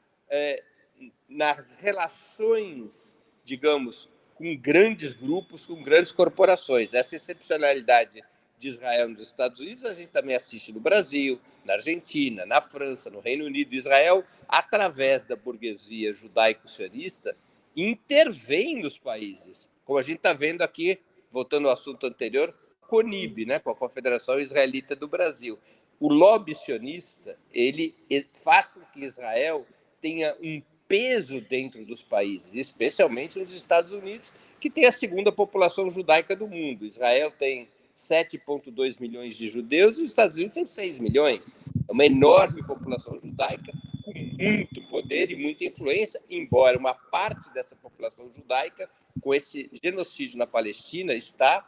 nas relações, digamos, com grandes grupos, com grandes corporações. Essa excepcionalidade de Israel nos Estados Unidos a gente também assiste no Brasil, na Argentina, na França, no Reino Unido. Israel, através da burguesia judaico-sionista, intervém nos países, como a gente está vendo aqui, voltando ao assunto anterior, CONIB, né, com a Confederação Israelita do Brasil. O lobby sionista, ele faz com que Israel tenha um peso dentro dos países, especialmente nos Estados Unidos, que tem a segunda população judaica do mundo. Israel tem 7,2 milhões de judeus e os Estados Unidos têm 6 milhões. É uma enorme população judaica com muito poder e muita influência, embora uma parte dessa população judaica, com esse genocídio na Palestina, está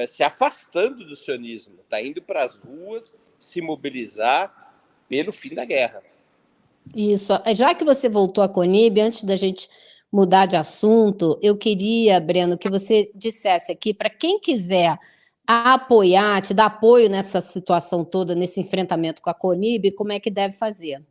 se afastando do sionismo, está indo para as ruas se mobilizar pelo fim da guerra. Isso. Já que você voltou à CONIB, antes da gente mudar de assunto, eu queria, Breno, que você dissesse aqui, para quem quiser apoiar, te dar apoio nessa situação toda, nesse enfrentamento com a CONIB, como é que deve fazer?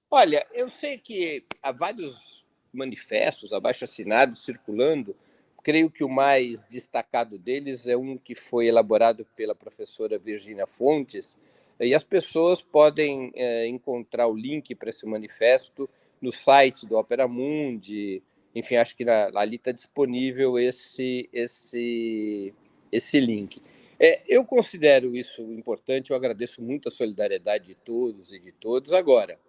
Olha, eu sei que há vários manifestos abaixo-assinados circulando. Creio que o mais destacado deles é um que foi elaborado pela professora Virginia Fontes, e as pessoas podem encontrar o link para esse manifesto no site do Opera Mundi. Enfim, acho que ali está disponível esse link. Eu considero isso importante, eu agradeço muito a solidariedade de todos e de todos. Agora,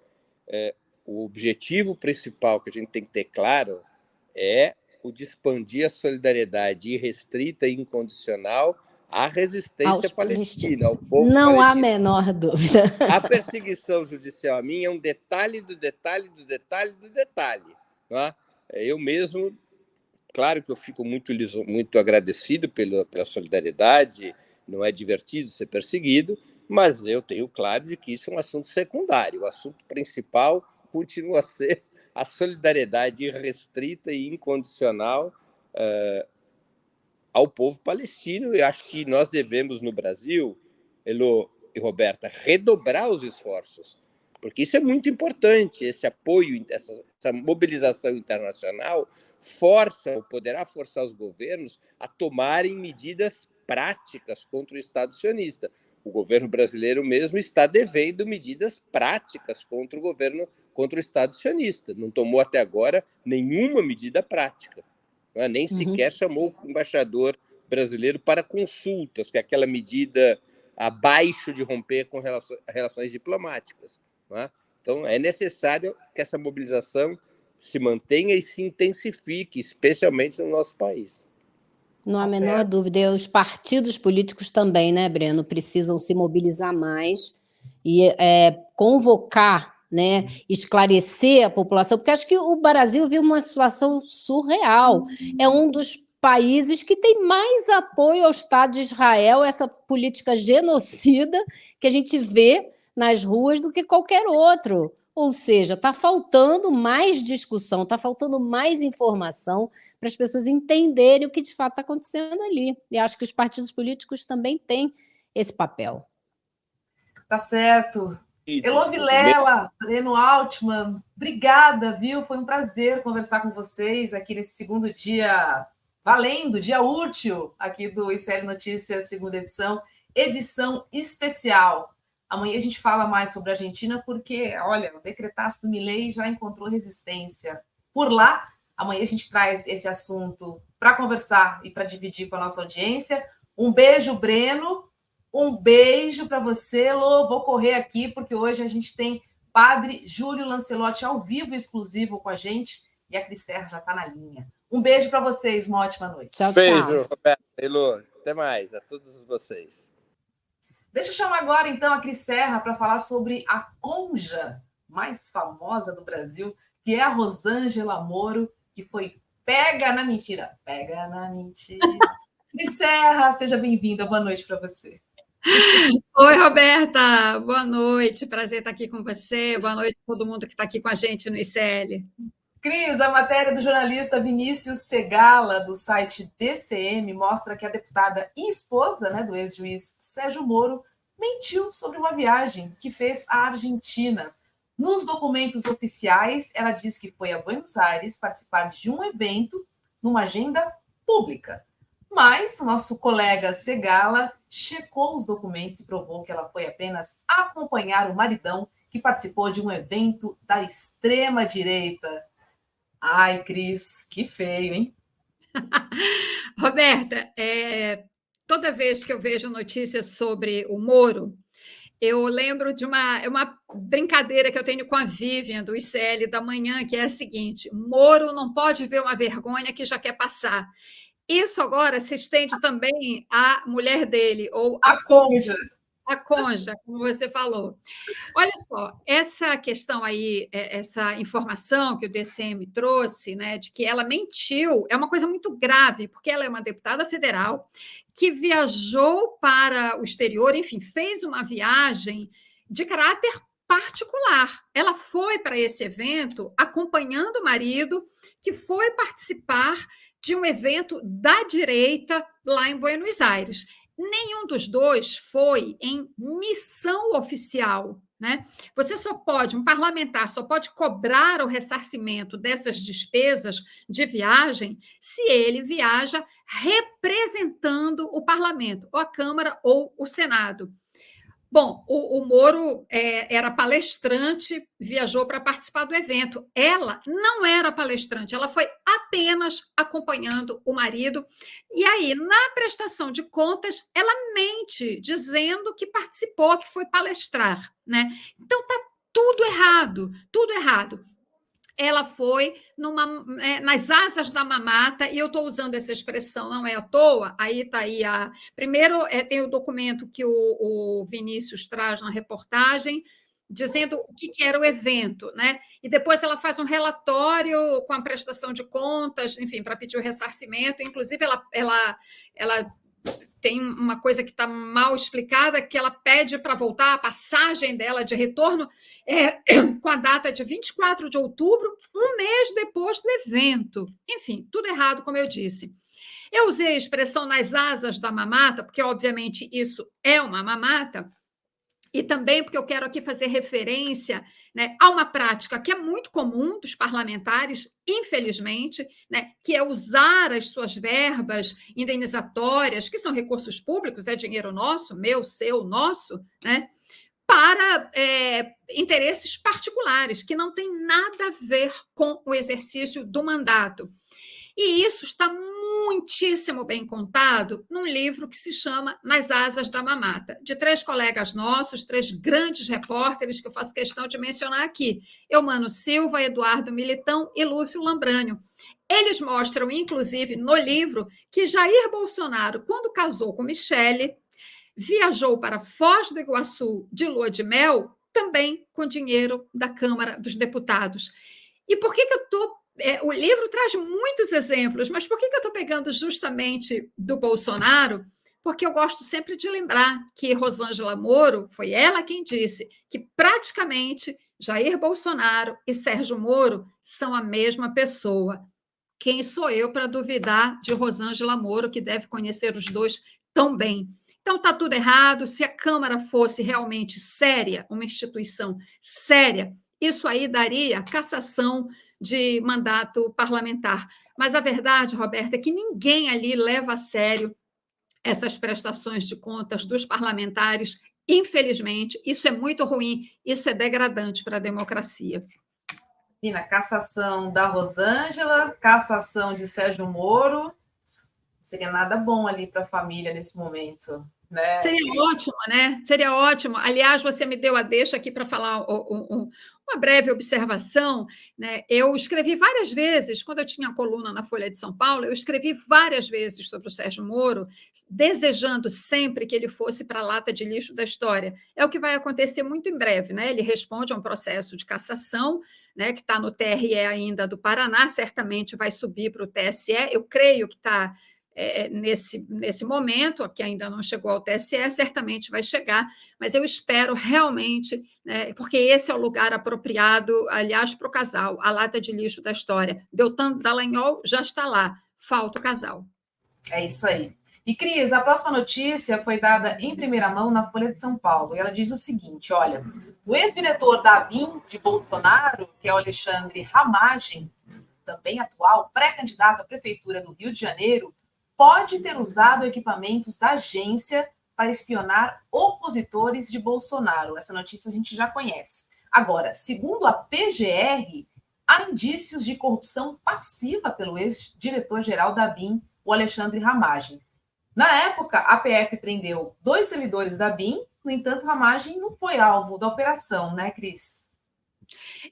o objetivo principal que a gente tem que ter claro é o de expandir a solidariedade irrestrita e incondicional à resistência palestina, ao povo Não palestino. há a menor dúvida. A perseguição judicial a mim é um detalhe do detalhe do detalhe do detalhe. Não é? Eu mesmo, claro que eu fico muito agradecido pela solidariedade, não é divertido ser perseguido, mas eu tenho claro de que isso é um assunto secundário. O assunto principal continua a ser a solidariedade irrestrita e incondicional ao povo palestino. E acho que nós devemos, no Brasil, Elô e Roberta, redobrar os esforços, porque isso é muito importante. Esse apoio, essa mobilização internacional poderá forçar os governos a tomarem medidas práticas contra o Estado sionista. O governo brasileiro mesmo está devendo medidas práticas contra o Estado sionista. Não tomou até agora nenhuma medida prática. Nem sequer chamou o embaixador brasileiro para consultas, que é aquela medida abaixo de romper com relações diplomáticas. Então, é necessário que essa mobilização se mantenha e se intensifique, especialmente no nosso país. Não há a menor dúvida. E os partidos políticos também, né, Breno, precisam se mobilizar mais e convocar, né, esclarecer a população, porque acho que o Brasil vive uma situação surreal. É um dos países que tem mais apoio ao Estado de Israel, essa política genocida que a gente vê nas ruas do que qualquer outro. Ou seja, está faltando mais discussão, está faltando mais informação para as pessoas entenderem o que de fato está acontecendo ali. E acho que os partidos políticos também têm esse papel. Tá certo. Elô Vilela, Breno Altman, obrigada, viu? Foi um prazer conversar com vocês aqui nesse segundo dia, valendo, dia útil aqui do ICL Notícias, segunda edição especial. Amanhã a gente fala mais sobre a Argentina, porque, olha, o decretaço do Milei já encontrou resistência por lá. Amanhã a gente traz esse assunto para conversar e para dividir com a nossa audiência. Um beijo, Breno. Um beijo para você, Lô. Vou correr aqui, porque hoje a gente tem Padre Júlio Lancelotti ao vivo, exclusivo com a gente, e a Cris Serra já está na linha. Um beijo para vocês, uma ótima noite. Tchau, tchau. Beijo, Roberto e Lô. Até mais, a todos vocês. Deixa eu chamar agora, então, a Cris Serra para falar sobre a conja mais famosa do Brasil, que é a Rosângela Moro, que foi Pega na mentira. Pega na mentira. Cris Serra, seja bem-vinda. Boa noite para você. Oi, Roberta. Boa noite. Prazer estar aqui com você. Boa noite a todo mundo que está aqui com a gente no ICL. Cris, a matéria do jornalista Vinícius Segala, do site DCM, mostra que a deputada e esposa, né, do ex-juiz Sérgio Moro mentiu sobre uma viagem que fez à Argentina. Nos documentos oficiais, ela diz que foi a Buenos Aires participar de um evento numa agenda pública. Mas nosso colega Segala checou os documentos e provou que ela foi apenas acompanhar o maridão que participou de um evento da extrema-direita. Ai, Cris, que feio, hein? Roberta, toda vez que eu vejo notícias sobre o Moro, eu lembro de uma brincadeira que eu tenho com a Vivian, do ICL da manhã, que é a seguinte: Moro não pode ver uma vergonha que já quer passar. Isso agora se estende também à mulher dele, ou a cônjuge. A cônjuge, como você falou. Olha só, essa questão aí, essa informação que o DCM trouxe, né, de que ela mentiu, é uma coisa muito grave, porque ela é uma deputada federal que viajou para o exterior, enfim, fez uma viagem de caráter particular. Ela foi para esse evento acompanhando o marido, que foi participar de um evento da direita lá em Buenos Aires. Nenhum dos dois foi em missão oficial, né? Um parlamentar só pode cobrar o ressarcimento dessas despesas de viagem se ele viaja representando o parlamento, ou a Câmara ou o Senado. Bom, o Moro era palestrante, viajou para participar do evento. Ela não era palestrante, ela foi apenas acompanhando o marido. E aí, na prestação de contas, ela mente, dizendo que participou, que foi palestrar, né? Então, está tudo errado, tudo errado. Ela foi nas asas da mamata, e eu estou usando essa expressão, não é à toa. Aí está aí primeiro tem o documento que o Vinícius traz na reportagem, dizendo o que era o evento, né? E depois ela faz um relatório com a prestação de contas, enfim, para pedir o ressarcimento. Inclusive, ela tem uma coisa que está mal explicada, que ela pede para voltar a passagem dela de retorno com a data de 24 de outubro, um mês depois do evento. Enfim, tudo errado, como eu disse. Eu usei a expressão nas asas da mamata, porque, obviamente, isso é uma mamata, e também porque eu quero aqui fazer referência, né, a uma prática que é muito comum dos parlamentares, infelizmente, né, que é usar as suas verbas indenizatórias, que são recursos públicos, é dinheiro nosso, meu, seu, nosso, né, para interesses particulares, que não tem nada a ver com o exercício do mandato. E isso está muitíssimo bem contado num livro que se chama Nas Asas da Mamata, de 3 colegas nossos, 3 grandes repórteres que eu faço questão de mencionar aqui: Eumano Silva, Eduardo Militão e Lúcio Lambrânio. Eles mostram, inclusive, no livro, que Jair Bolsonaro, quando casou com Michele, viajou para Foz do Iguaçu de lua de mel, também com dinheiro da Câmara dos Deputados. E por que eu estou... o livro traz muitos exemplos, mas por que eu estou pegando justamente do Bolsonaro? Porque eu gosto sempre de lembrar que Rosângela Moro, foi ela quem disse que praticamente Jair Bolsonaro e Sérgio Moro são a mesma pessoa. Quem sou eu para duvidar de Rosângela Moro, que deve conhecer os dois tão bem? Então, está tudo errado. Se a Câmara fosse realmente séria, uma instituição séria, isso aí daria cassação de mandato parlamentar. Mas a verdade, Roberta, é que ninguém ali leva a sério essas prestações de contas dos parlamentares. Infelizmente, isso é muito ruim, isso é degradante para a democracia. E na cassação da Rosângela, cassação de Sérgio Moro, não seria nada bom ali para a família nesse momento. né? Seria ótimo, né? Seria ótimo. Aliás, você me deu a deixa aqui para falar uma breve observação, né? Eu escrevi várias vezes, quando eu tinha a coluna na Folha de São Paulo, eu escrevi várias vezes sobre o Sérgio Moro, desejando sempre que ele fosse para a lata de lixo da história. É o que vai acontecer muito em breve, né? Ele responde a um processo de cassação, né, que está no TRE ainda do Paraná, certamente vai subir para o TSE. Eu creio que está nesse momento, que ainda não chegou ao TSE, certamente vai chegar, mas eu espero realmente, né, porque esse é o lugar apropriado, aliás, para o casal, a lata de lixo da história. Deltan Dallagnol já está lá, falta o casal. É isso aí. E, Cris, a próxima notícia foi dada em primeira mão na Folha de São Paulo, e ela diz o seguinte, olha, o ex-diretor da ABIN de Bolsonaro, que é o Alexandre Ramagem, também atual pré-candidato à Prefeitura do Rio de Janeiro, pode ter usado equipamentos da agência para espionar opositores de Bolsonaro. Essa notícia a gente já conhece. Agora, segundo a PGR, há indícios de corrupção passiva pelo ex-diretor-geral da ABIN, o Alexandre Ramagem. Na época, a PF prendeu 2 servidores da ABIN, no entanto, Ramagem não foi alvo da operação, né, Cris?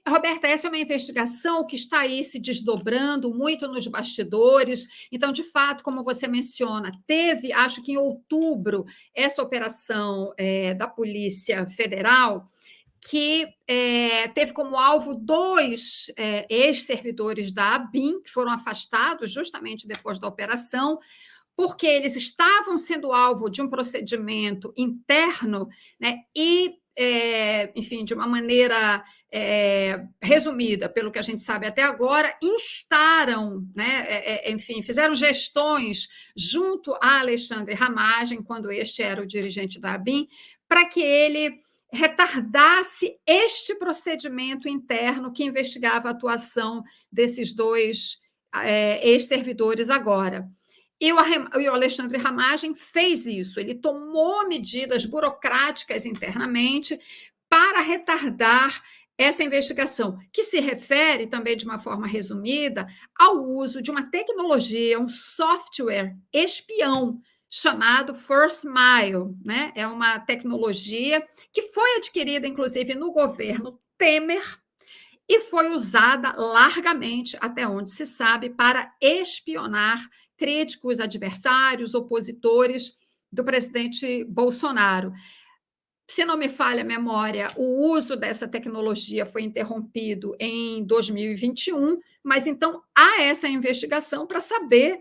Roberta, essa é uma investigação que está aí se desdobrando muito nos bastidores. Então, de fato, como você menciona, teve, acho que em outubro, essa operação da Polícia Federal, que teve como alvo 2 ex-servidores da ABIN, que foram afastados justamente depois da operação, porque eles estavam sendo alvo de um procedimento interno, né, e, enfim, de uma maneira resumida, pelo que a gente sabe até agora, instaram, né, enfim, fizeram gestões junto a Alexandre Ramagem, quando este era o dirigente da ABIN, para que ele retardasse este procedimento interno que investigava a atuação desses 2 ex-servidores agora. E o Alexandre Ramagem fez isso, ele tomou medidas burocráticas internamente para retardar essa investigação, que se refere também, de uma forma resumida, ao uso de uma tecnologia, um software espião, chamado First Mile, né? É uma tecnologia que foi adquirida, inclusive, no governo Temer e foi usada largamente, até onde se sabe, para espionar críticos, adversários, opositores do presidente Bolsonaro. Se não me falha a memória, o uso dessa tecnologia foi interrompido em 2021, mas então há essa investigação para saber,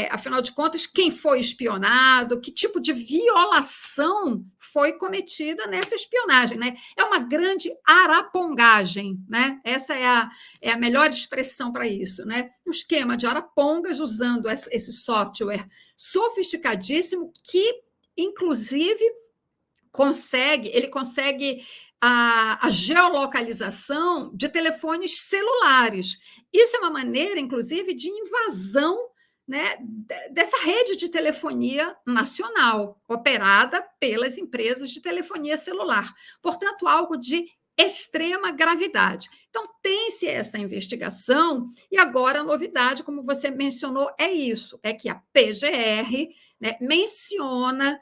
afinal de contas, quem foi espionado, que tipo de violação foi cometida nessa espionagem, né? É uma grande arapongagem, né? Essa é a melhor expressão para isso, né? Um esquema de arapongas usando esse software sofisticadíssimo que, inclusive, ele consegue a geolocalização de telefones celulares. Isso é uma maneira, inclusive, de invasão, né, dessa rede de telefonia nacional, operada pelas empresas de telefonia celular. Portanto, algo de extrema gravidade. Então, tem-se essa investigação, e agora a novidade, como você mencionou, é isso, é que a PGR, né, menciona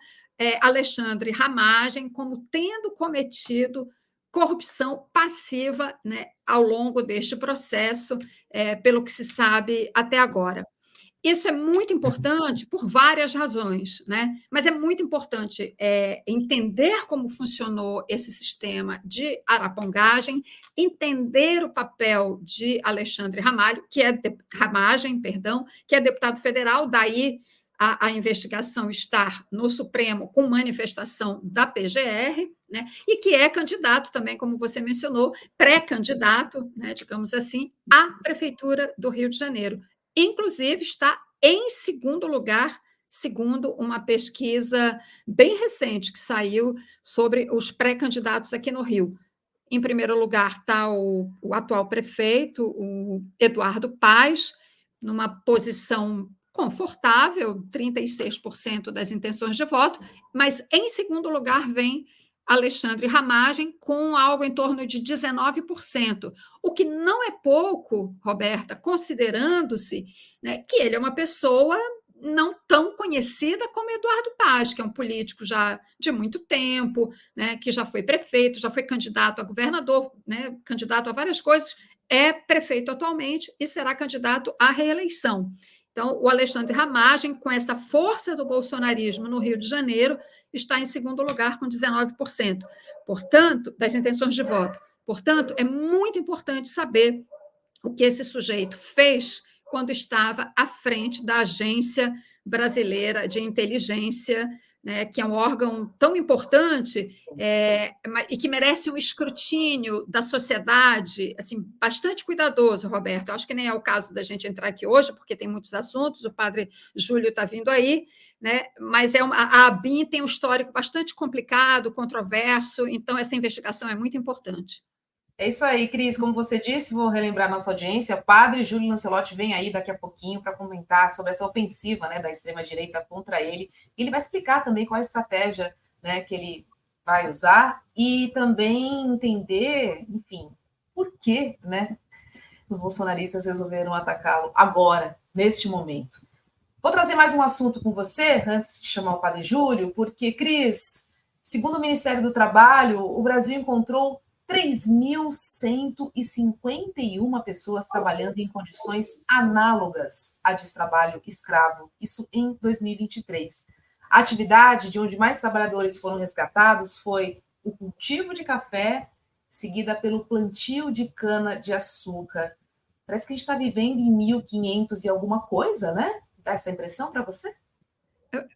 Alexandre Ramagem como tendo cometido corrupção passiva, né, ao longo deste processo, pelo que se sabe até agora. Isso é muito importante por várias razões, né? Mas é muito importante entender como funcionou esse sistema de arapongagem, entender o papel de Alexandre Ramagem, que é deputado federal, daí a investigação estar no Supremo com manifestação da PGR, né, e que é candidato também, como você mencionou, pré-candidato, né, digamos assim, à Prefeitura do Rio de Janeiro. Inclusive, está em segundo lugar, segundo uma pesquisa bem recente que saiu sobre os pré-candidatos aqui no Rio. Em primeiro lugar está o atual prefeito, o Eduardo Paes, numa posição confortável, 36% das intenções de voto, mas em segundo lugar vem Alexandre Ramagem com algo em torno de 19%, o que não é pouco, Roberta, considerando-se, né, que ele é uma pessoa não tão conhecida como Eduardo Paz, que é um político já de muito tempo, né, que já foi prefeito, já foi candidato a governador, né, candidato a várias coisas, é prefeito atualmente e será candidato à reeleição. Então, o Alexandre Ramagem, com essa força do bolsonarismo no Rio de Janeiro, está em segundo lugar com 19%, portanto, das intenções de voto. Portanto, é muito importante saber o que esse sujeito fez quando estava à frente da Agência Brasileira de Inteligência, né, que é um órgão tão importante e que merece um escrutínio da sociedade assim, bastante cuidadoso, Roberto. Acho que nem é o caso da gente entrar aqui hoje, porque tem muitos assuntos, o padre Júlio está vindo aí, né, mas a ABIN tem um histórico bastante complicado, controverso, então essa investigação é muito importante. É isso aí, Cris. Como você disse, vou relembrar nossa audiência. O padre Júlio Lancelotti vem aí daqui a pouquinho para comentar sobre essa ofensiva, né, da extrema-direita contra ele. Ele vai explicar também qual é a estratégia, né, que ele vai usar e também entender, enfim, por que, né, os bolsonaristas resolveram atacá-lo agora, neste momento. Vou trazer mais um assunto com você, antes de chamar o padre Júlio, porque, Cris, segundo o Ministério do Trabalho, o Brasil encontrou 3.151 pessoas trabalhando em condições análogas à de trabalho escravo, isso em 2023. A atividade de onde mais trabalhadores foram resgatados foi o cultivo de café, seguida pelo plantio de cana-de-açúcar. Parece que a gente está vivendo em 1500 e alguma coisa, né? Dá essa impressão para você?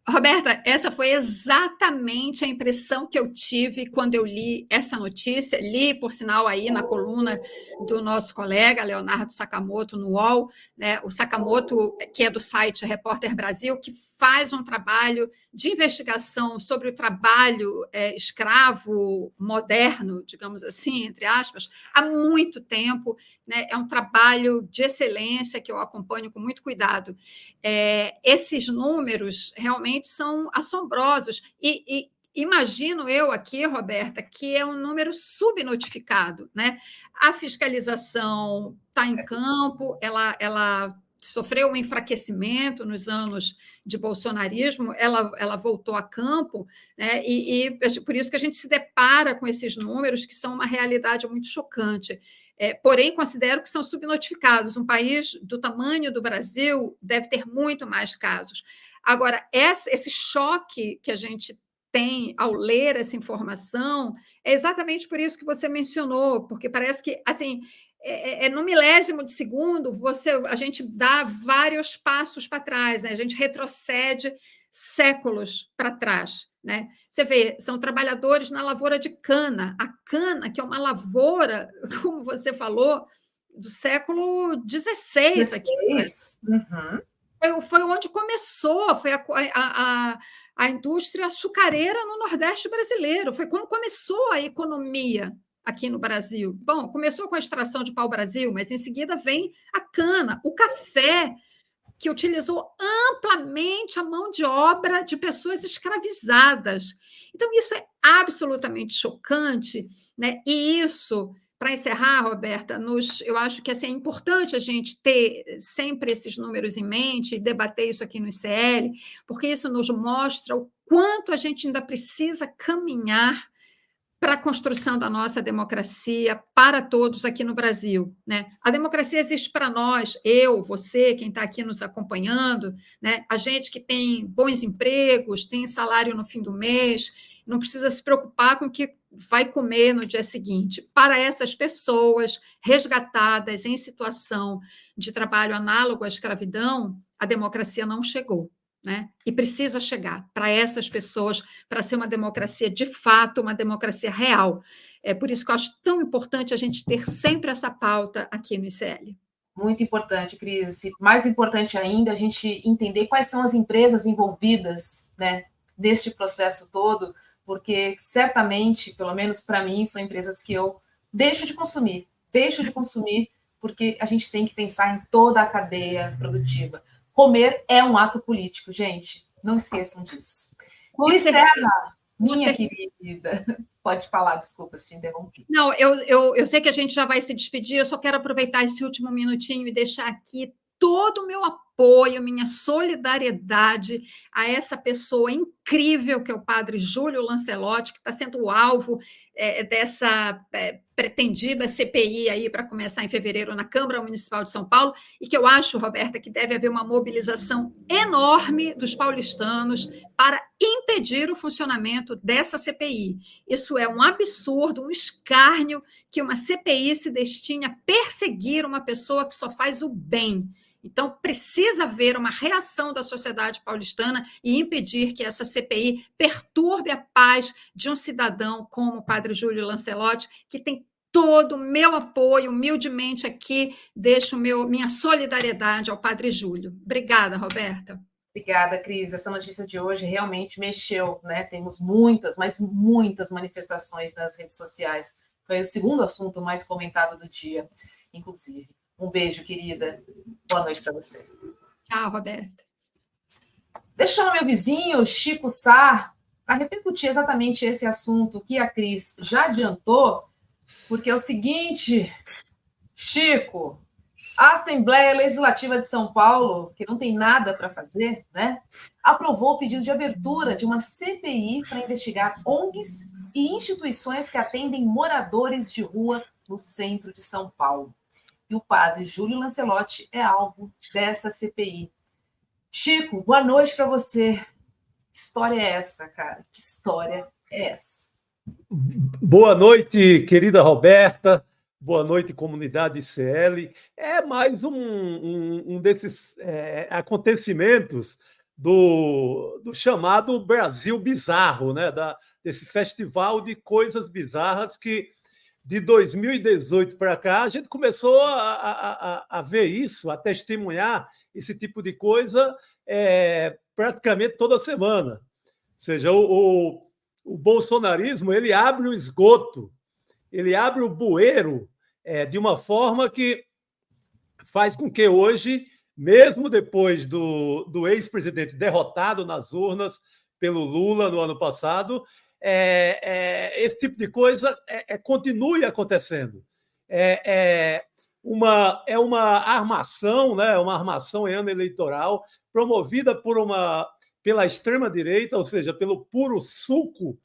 Roberta, essa foi exatamente a impressão que eu tive quando eu li essa notícia, li, por sinal, aí na coluna do nosso colega Leonardo Sakamoto no UOL, né? O Sakamoto, que é do site Repórter Brasil, que faz um trabalho de investigação sobre o trabalho escravo moderno, digamos assim, entre aspas, há muito tempo, né? É um trabalho de excelência que eu acompanho com muito cuidado. Esses números realmente são assombrosos. E imagino eu aqui, Roberta, que é um número subnotificado, né? A fiscalização está em campo, ela sofreu um enfraquecimento nos anos de bolsonarismo, ela voltou a campo, né? E por isso que a gente se depara com esses números que são uma realidade muito chocante. Porém, considero que são subnotificados. Um país do tamanho do Brasil deve ter muito mais casos. Agora, esse choque que a gente tem ao ler essa informação é exatamente por isso que você mencionou, porque parece que, assim, no milésimo de segundo, a gente dá vários passos para trás, né? A gente retrocede séculos para trás, né? Você vê, são trabalhadores na lavoura de cana. A cana, que é uma lavoura, como você falou, do século XVI aqui. Uhum. Foi onde começou, foi a indústria açucareira no Nordeste brasileiro, foi como começou a economia aqui no Brasil. Bom, começou com a extração de pau-brasil, mas em seguida vem a cana, o café, que utilizou amplamente a mão de obra de pessoas escravizadas. Então, isso é absolutamente chocante, né? E isso, para encerrar, Roberta, eu acho que assim, é importante a gente ter sempre esses números em mente e debater isso aqui no ICL, porque isso nos mostra o quanto a gente ainda precisa caminhar para a construção da nossa democracia para todos aqui no Brasil, né? A democracia existe para nós, eu, você, quem está aqui nos acompanhando, né? A gente que tem bons empregos, tem salário no fim do mês, não precisa se preocupar com o que vai comer no dia seguinte. Para essas pessoas resgatadas em situação de trabalho análogo à escravidão, a democracia não chegou. Né? E precisa chegar para essas pessoas, para ser uma democracia de fato, uma democracia real. É por isso que eu acho tão importante a gente ter sempre essa pauta aqui no ICL. Muito importante, Cris. Mais importante ainda, a gente entender quais são as empresas envolvidas, né, neste processo todo, porque certamente, pelo menos para mim, são empresas que eu deixo de consumir, porque a gente tem que pensar em toda a cadeia produtiva. Comer é um ato político, gente. Não esqueçam disso. Glicela, minha querida. Pode falar, desculpa se te interrompi. Não, eu sei que a gente já vai se despedir, eu só quero aproveitar esse último minutinho e deixar aqui todo o meu apoio, minha solidariedade a essa pessoa incrível que é o padre Júlio Lancelotti, que está sendo o alvo dessa pretendida CPI aí para começar em fevereiro na Câmara Municipal de São Paulo, e que eu acho, Roberta, que deve haver uma mobilização enorme dos paulistanos para impedir o funcionamento dessa CPI. Isso é um absurdo, um escárnio que uma CPI se destine a perseguir uma pessoa que só faz o bem. Então, precisa haver uma reação da sociedade paulistana e impedir que essa CPI perturbe a paz de um cidadão como o padre Júlio Lancelotti, que tem todo o meu apoio, humildemente aqui, deixo minha solidariedade ao padre Júlio. Obrigada, Roberta. Obrigada, Cris. Essa notícia de hoje realmente mexeu, né? Temos muitas, mas muitas manifestações nas redes sociais. Foi o segundo assunto mais comentado do dia, inclusive. Um beijo, querida. Boa noite para você. Tchau, Roberta. Deixa eu chamar meu vizinho, Chico Sá, para repercutir exatamente esse assunto que a Cris já adiantou, porque é o seguinte, Chico, a Assembleia Legislativa de São Paulo, que não tem nada para fazer, né, aprovou o pedido de abertura de uma CPI para investigar ONGs e instituições que atendem moradores de rua no centro de São Paulo. E o padre Júlio Lancelotti é alvo dessa CPI. Chico, boa noite para você. Que história é essa, cara? Que história é essa? Boa noite, querida Roberta. Boa noite, comunidade ICL. É mais um desses acontecimentos do chamado Brasil Bizarro, né? Desse festival de coisas bizarras que, de 2018 para cá, a gente começou a ver isso, a testemunhar esse tipo de coisa praticamente toda semana. Ou seja, o bolsonarismo, ele abre o esgoto, ele abre o bueiro de uma forma que faz com que hoje, mesmo depois do ex-presidente derrotado nas urnas pelo Lula no ano passado, esse tipo de coisa continue acontecendo. É uma armação, né? Uma armação em ano eleitoral promovida pela extrema-direita, ou seja, pelo puro suco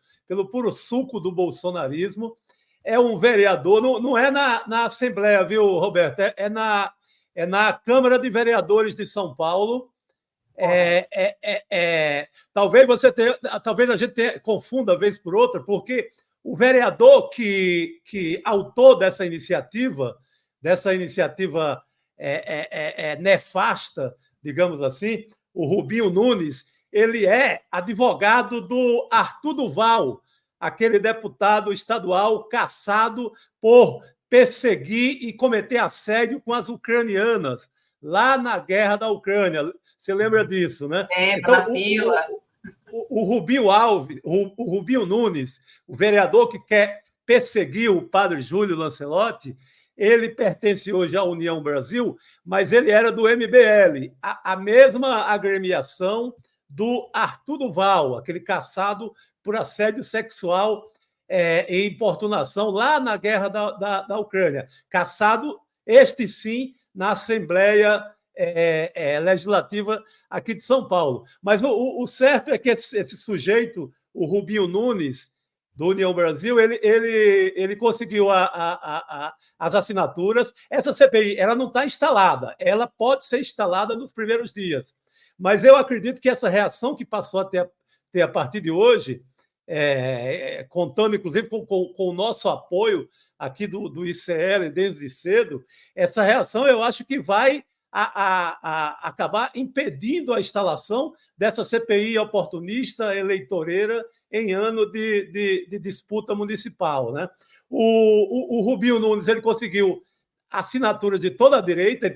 do bolsonarismo. É um vereador, não é na Assembleia, viu, Roberto? É na Câmara de Vereadores de São Paulo. Talvez a gente confunda vez por outra, porque o vereador que autor dessa iniciativa nefasta, digamos assim, o Rubinho Nunes, ele é advogado do Arthur Duval, aquele deputado estadual caçado por perseguir e cometer assédio com as ucranianas, lá na guerra da Ucrânia. Você lembra disso, né? Então, na fila. O Rubinho Nunes, o vereador que quer perseguir o padre Júlio Lancelotti, ele pertence hoje à União Brasil, mas ele era do MBL, a mesma agremiação do Arthur Duval, aquele caçado por assédio sexual e importunação lá na guerra da Ucrânia. Caçado, este sim, na Assembleia Legislativa aqui de São Paulo. Mas o certo é que esse sujeito, o Rubinho Nunes, do União Brasil, ele conseguiu as assinaturas. Essa CPI ela não está instalada, ela pode ser instalada nos primeiros dias. Mas eu acredito que essa reação que passou a ter a partir de hoje, contando inclusive com o nosso apoio aqui do ICL desde cedo, essa reação eu acho que vai acabar impedindo a instalação dessa CPI oportunista, eleitoreira, em ano de disputa municipal, né? O Rubinho Nunes ele conseguiu assinaturas de toda a direita,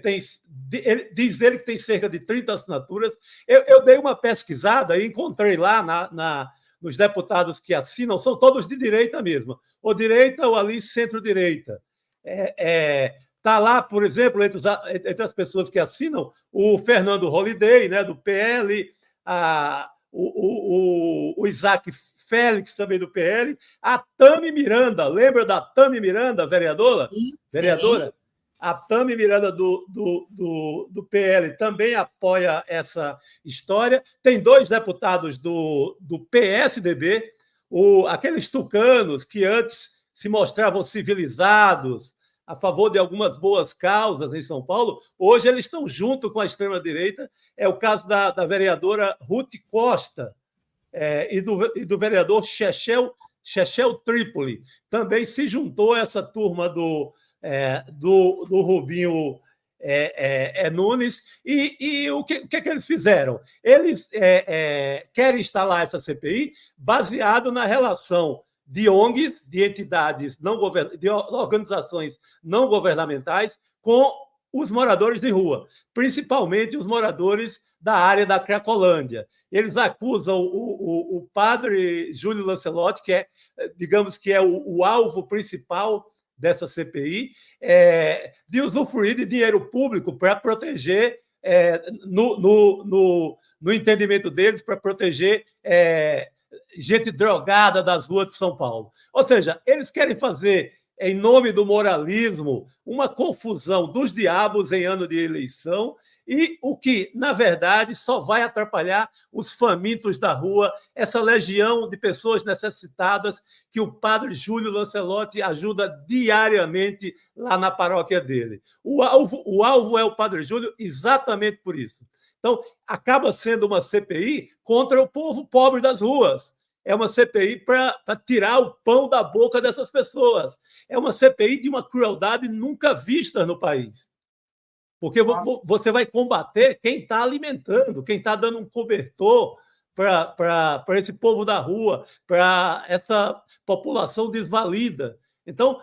diz ele que tem cerca de 30 assinaturas. Eu dei uma pesquisada e encontrei lá nos deputados que assinam, são todos de direita mesmo, ou direita ou ali centro-direita. Está lá, por exemplo, entre as pessoas que assinam, o Fernando Holliday, né, do PL, o Isaac Félix, também do PL, a Tami Miranda, lembra da Tami Miranda, vereadora? Sim. Vereadora? A Tami Miranda, do PL, também apoia essa história. Tem 2 deputados do PSDB, aqueles tucanos que antes se mostravam civilizados, a favor de algumas boas causas em São Paulo, hoje eles estão junto com a extrema-direita. É o caso da vereadora Ruth Costa e do vereador Chechel Trípoli. Também se juntou essa turma do Rubinho Nunes. E o que eles fizeram? Eles querem instalar essa CPI baseado na relação de ONGs, de entidades de organizações não governamentais, com os moradores de rua, principalmente os moradores da área da Cracolândia. Eles acusam o padre Júlio Lancelotti, que digamos que é o alvo principal dessa CPI, de usufruir de dinheiro público para proteger, no entendimento deles, para proteger gente drogada das ruas de São Paulo. Ou seja, eles querem fazer, em nome do moralismo, uma confusão dos diabos em ano de eleição, e o que, na verdade, só vai atrapalhar os famintos da rua, essa legião de pessoas necessitadas que o padre Júlio Lancelotti ajuda diariamente lá na paróquia dele. O alvo é o padre Júlio exatamente por isso. Então, acaba sendo uma CPI contra o povo pobre das ruas. É uma CPI para tirar o pão da boca dessas pessoas. É uma CPI de uma crueldade nunca vista no país. Porque você vai combater quem está alimentando, quem está dando um cobertor para esse povo da rua, para essa população desvalida. Então,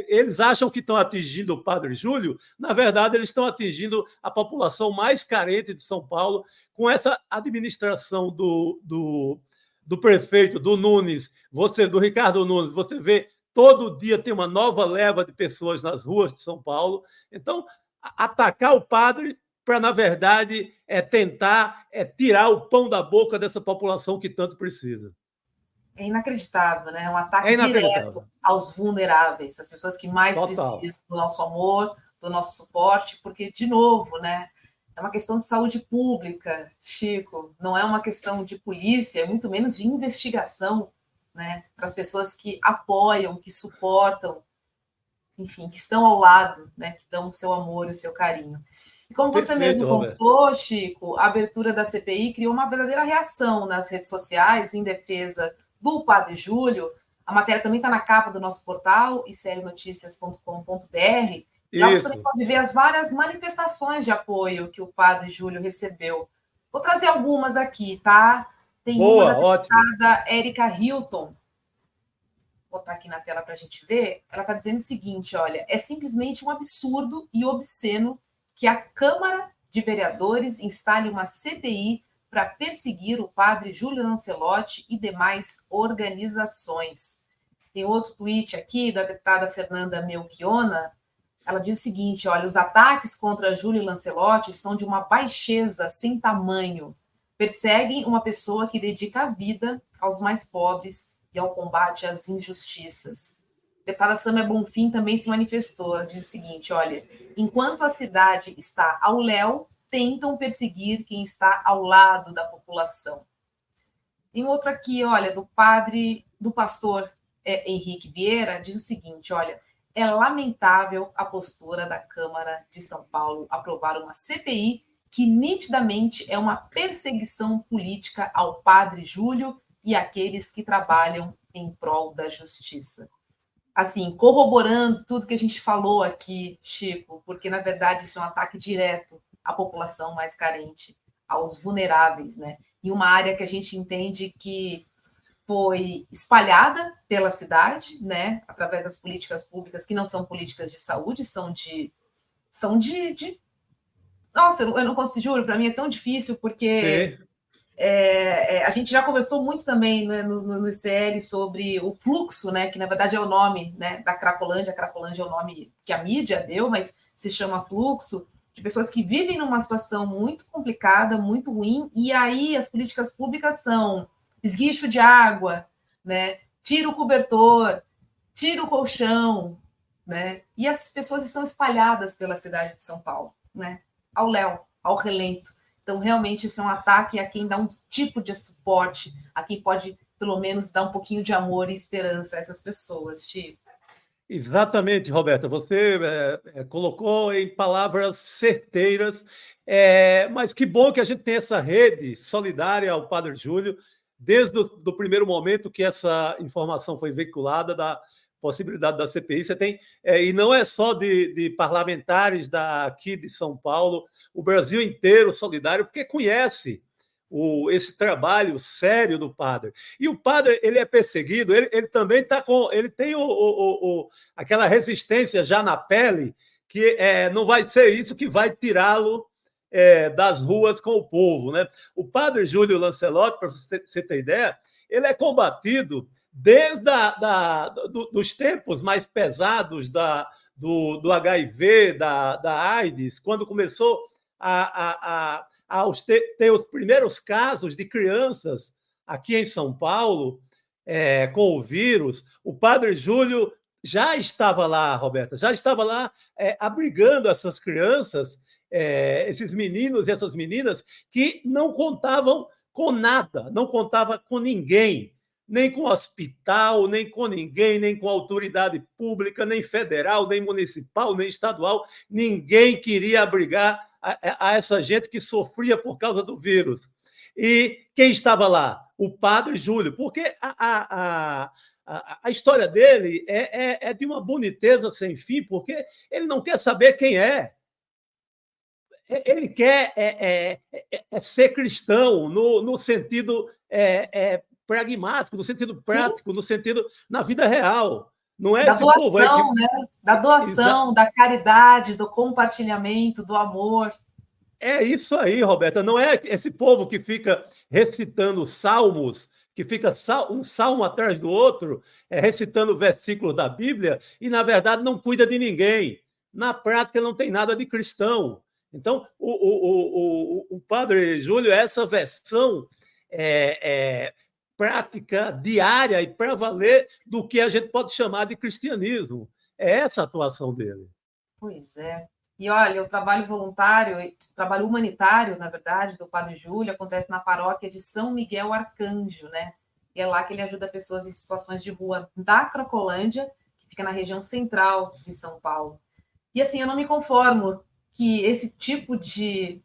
eles acham que estão atingindo o padre Júlio, na verdade, eles estão atingindo a população mais carente de São Paulo, com essa administração do prefeito, do Nunes, do Ricardo Nunes. Você vê, todo dia tem uma nova leva de pessoas nas ruas de São Paulo. Então, atacar o padre para, na verdade, tentar tirar o pão da boca dessa população que tanto precisa. É inacreditável, né? É um ataque direto aos vulneráveis, as pessoas que mais precisam do nosso amor, do nosso suporte, porque, de novo, né? É uma questão de saúde pública, Chico, não é uma questão de polícia, muito menos de investigação, né? Para as pessoas que apoiam, que suportam, enfim, que estão ao lado, né? Que dão o seu amor e o seu carinho. E como você mesmo contou, Chico, a abertura da CPI criou uma verdadeira reação nas redes sociais em defesa do padre Júlio. A matéria também está na capa do nosso portal, iclnoticias.com.br. E lá você também pode ver as várias manifestações de apoio que o padre Júlio recebeu. Vou trazer algumas aqui, tá? Tem uma da deputada Érica Hilton. Vou botar aqui na tela para a gente ver. Ela está dizendo o seguinte, olha, é simplesmente um absurdo e obsceno que a Câmara de Vereadores instale uma CPI para perseguir o padre Júlio Lancelotti e demais organizações. Tem outro tweet aqui da deputada Fernanda Melchiona. Ela diz o seguinte, olha, os ataques contra Júlio Lancelotti são de uma baixeza sem tamanho. Perseguem uma pessoa que dedica a vida aos mais pobres e ao combate às injustiças. A deputada Sâmia Bonfim também se manifestou. Ela diz o seguinte, olha, enquanto a cidade está ao léu, tentam perseguir quem está ao lado da população. Tem outro aqui, olha, do pastor Henrique Vieira, diz o seguinte, olha, é lamentável a postura da Câmara de São Paulo aprovar uma CPI que nitidamente é uma perseguição política ao padre Júlio e àqueles que trabalham em prol da justiça. Assim, corroborando tudo que a gente falou aqui, Chico, porque, na verdade, isso é um ataque direto à população mais carente, aos vulneráveis, né? Em uma área que a gente entende que foi espalhada pela cidade, né? Através das políticas públicas, que não são políticas de saúde, são de... Nossa, eu não consigo, juro, para mim é tão difícil, porque... a gente já conversou muito também, né, no ICL sobre o fluxo, né, que na verdade é o nome, né, da Cracolândia. A Cracolândia é o nome que a mídia deu, mas se chama fluxo, de pessoas que vivem numa situação muito complicada, muito ruim, e aí as políticas públicas são esguicho de água, né, tira o cobertor, tira o colchão, né? E as pessoas estão espalhadas pela cidade de São Paulo, né? Ao léu, ao relento. Então, realmente, isso é um ataque a quem dá um tipo de suporte, a quem pode, pelo menos, dar um pouquinho de amor e esperança a essas pessoas, Chico. Exatamente, Roberta. Você colocou em palavras certeiras, mas que bom que a gente tem essa rede solidária ao Padre Júlio, desde o primeiro momento que essa informação foi veiculada da possibilidade da CPI. Você tem, e não é só de parlamentares aqui de São Paulo, o Brasil inteiro solidário, porque conhece esse trabalho sério do padre. E o padre, ele é perseguido, ele também está com... Ele tem aquela resistência já na pele, que não vai ser isso que vai tirá-lo das ruas com o povo, né? O padre Júlio Lancelotti, para você ter ideia, ele é combatido desde dos tempos mais pesados do HIV, da AIDS, quando começou a ter os primeiros casos de crianças aqui em São Paulo com o vírus. O padre Júlio já estava lá, Roberta, já estava lá abrigando essas crianças, esses meninos e essas meninas que não contavam com nada, não contava com ninguém, nem com hospital, nem com ninguém, nem com autoridade pública, nem federal, nem municipal, nem estadual. Ninguém queria abrigar a essa gente que sofria por causa do vírus. E quem estava lá? O padre Júlio, porque a história dele é de uma boniteza sem fim, porque ele não quer saber quem é. Ele quer ser cristão no sentido pragmático, no sentido prático, sim, no sentido na vida real. Não é da esse doação, povo né? Da doação, da caridade, do compartilhamento, do amor. É isso aí, Roberta. Não é esse povo que fica recitando salmos, que fica um salmo atrás do outro, recitando versículos da Bíblia, e, na verdade, não cuida de ninguém. Na prática, não tem nada de cristão. Então, o padre Júlio é essa versão prática, diária e para valer do que a gente pode chamar de cristianismo. É essa a atuação dele. Pois é. E olha, o trabalho voluntário, trabalho humanitário, na verdade, do Padre Júlio, acontece na paróquia de São Miguel Arcanjo, né? E é lá que ele ajuda pessoas em situações de rua da Cracolândia, que fica na região central de São Paulo. E assim, eu não me conformo que esse tipo de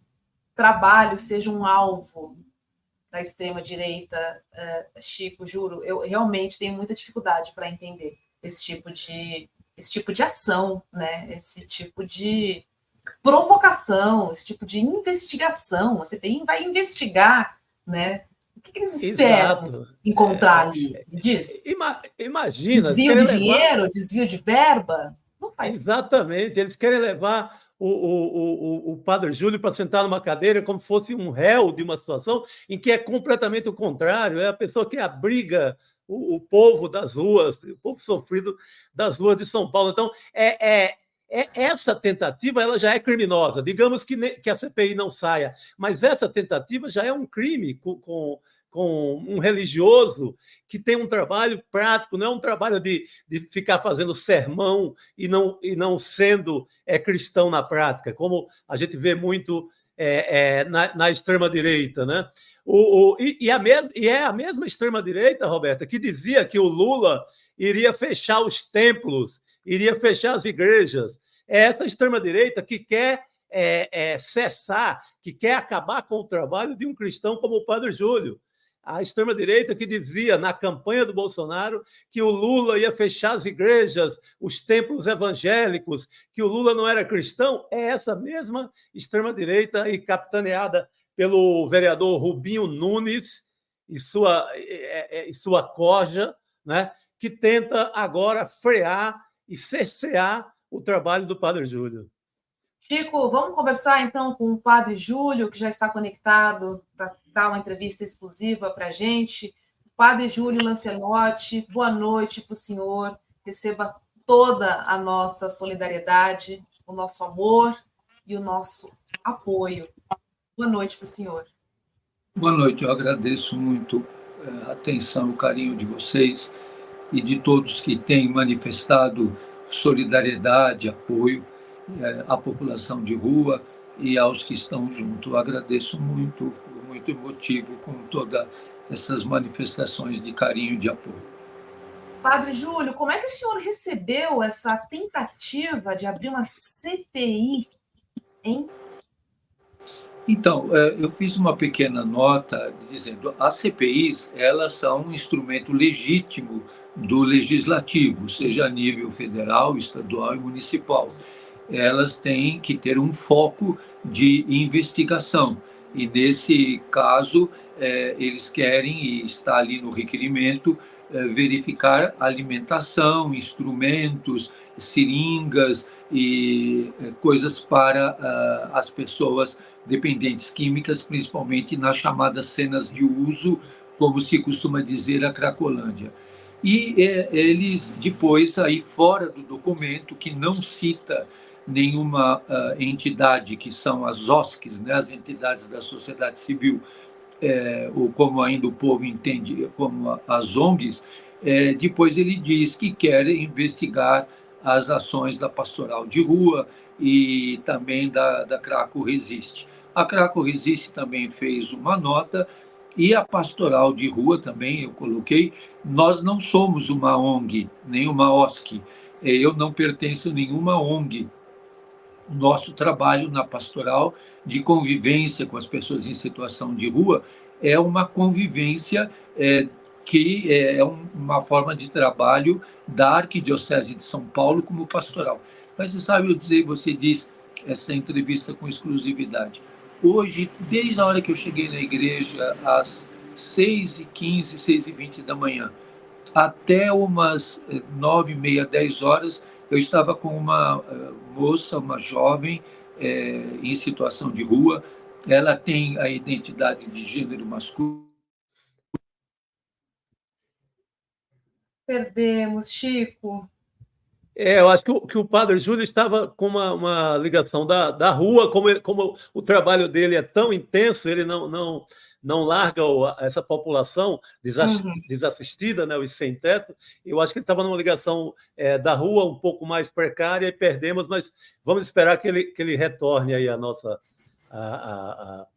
trabalho seja um alvo da extrema-direita, Chico, juro, eu realmente tenho muita dificuldade para entender esse tipo de ação, né? Esse tipo de provocação, esse tipo de investigação. A CPI vai investigar, né? O que eles esperam encontrar ali? Me diz. Imagina. Desvio de dinheiro, desvio de verba? Não faz. Exatamente. Eles querem levar o padre Júlio para sentar numa cadeira como se fosse um réu de uma situação em que é completamente o contrário. É a pessoa que abriga o povo das ruas, o povo sofrido das ruas de São Paulo. Então, essa tentativa ela já é criminosa. Digamos que a CPI não saia, mas essa tentativa já é um crime com um religioso que tem um trabalho prático, não é um trabalho de ficar fazendo sermão e não sendo cristão na prática, como a gente vê muito na extrema-direita, né? E é a mesma extrema-direita, Roberta, que dizia que o Lula iria fechar os templos, iria fechar as igrejas. É essa extrema-direita que quer cessar, que quer acabar com o trabalho de um cristão como o Padre Júlio. A extrema-direita que dizia, na campanha do Bolsonaro, que o Lula ia fechar as igrejas, os templos evangélicos, que o Lula não era cristão, é essa mesma extrema-direita e capitaneada pelo vereador Rubinho Nunes e sua corja, né, que tenta agora frear e cercear o trabalho do Padre Júlio. Chico, vamos conversar então com o Padre Júlio, que já está conectado para dar uma entrevista exclusiva para a gente. Padre Júlio Lancelotti, boa noite para o senhor. Receba toda a nossa solidariedade, o nosso amor e o nosso apoio. Boa noite para o senhor. Boa noite, eu agradeço muito a atenção, o carinho de vocês e de todos que têm manifestado solidariedade, apoio à população de rua e aos que estão junto. Eu agradeço muito, muito emotivo com todas essas manifestações de carinho e de apoio. Padre Júlio, como é que o senhor recebeu essa tentativa de abrir uma CPI, hein? Então, eu fiz uma pequena nota dizendo as CPIs, elas são um instrumento legítimo do legislativo, seja a nível federal, estadual e municipal. Elas têm que ter um foco de investigação. E, nesse caso, eles querem, e está ali no requerimento, verificar alimentação, instrumentos, seringas e coisas para as pessoas dependentes químicas, principalmente nas chamadas cenas de uso, como se costuma dizer, a Cracolândia. E eles, depois, aí fora do documento, que não cita nenhuma entidade, que são as OSCs, né, as entidades da sociedade civil, ou como ainda o povo entende, como as ONGs, depois ele diz que quer investigar as ações da Pastoral de Rua e também da Craco Resiste. A Craco Resiste também fez uma nota e a Pastoral de Rua também, eu coloquei, nós não somos uma ONG, nem uma OSC, eu não pertenço a nenhuma ONG. Nosso trabalho na pastoral de convivência com as pessoas em situação de rua é uma convivência que é uma forma de trabalho da Arquidiocese de São Paulo como pastoral. Mas você sabe, você diz essa entrevista com exclusividade. Hoje, desde a hora que eu cheguei na igreja, às 6h15, 6h20 da manhã, até umas 9h30, 10 horas, eu estava com uma moça, uma jovem, em situação de rua. Ela tem a identidade de gênero masculino. Perdemos, Chico. Eu acho que o Padre Júlio estava com uma ligação da rua, como o trabalho dele é tão intenso, ele não larga essa população desassistida, né, os sem-teto. Eu acho que ele estava numa ligação da rua um pouco mais precária e perdemos, mas vamos esperar que ele retorne aí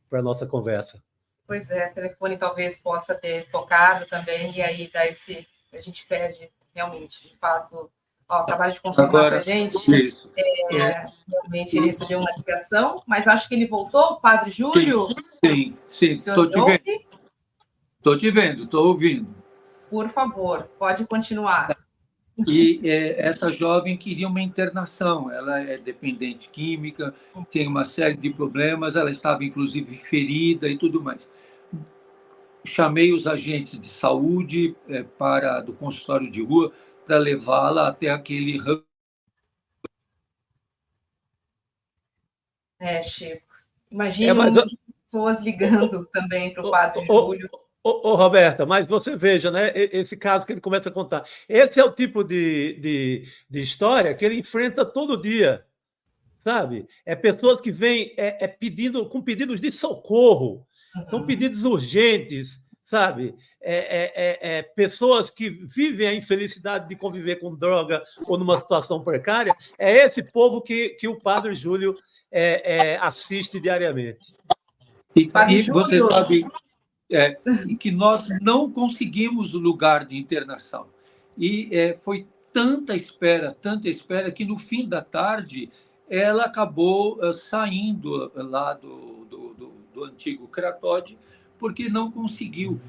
para a nossa conversa. Pois é, o telefone talvez possa ter tocado também, e aí a gente perde realmente, de fato. Acabaram de confirmar para a gente. Realmente ele recebeu uma ligação, mas acho que ele voltou, Padre Júlio? Sim, estou te vendo. Estou te vendo, estou ouvindo. Por favor, pode continuar. E essa jovem queria uma internação, ela é dependente química, tem uma série de problemas, ela estava inclusive ferida e tudo mais. Chamei os agentes de saúde do consultório de rua para levá-la até aquele... Chico. Imagina as pessoas ligando também para o Padre Júlio. Roberta, mas você veja, né, esse caso que ele começa a contar. Esse é o tipo de história que ele enfrenta todo dia, sabe? Pessoas que vêm com pedidos de socorro, são pedidos urgentes, sabe? Pessoas que vivem a infelicidade de conviver com droga ou numa situação precária. É esse povo que o Padre Júlio assiste diariamente. E você sabe que nós não conseguimos o lugar de internação. E foi tanta espera, que no fim da tarde ela acabou saindo lá do antigo Cratóide, porque não conseguiu.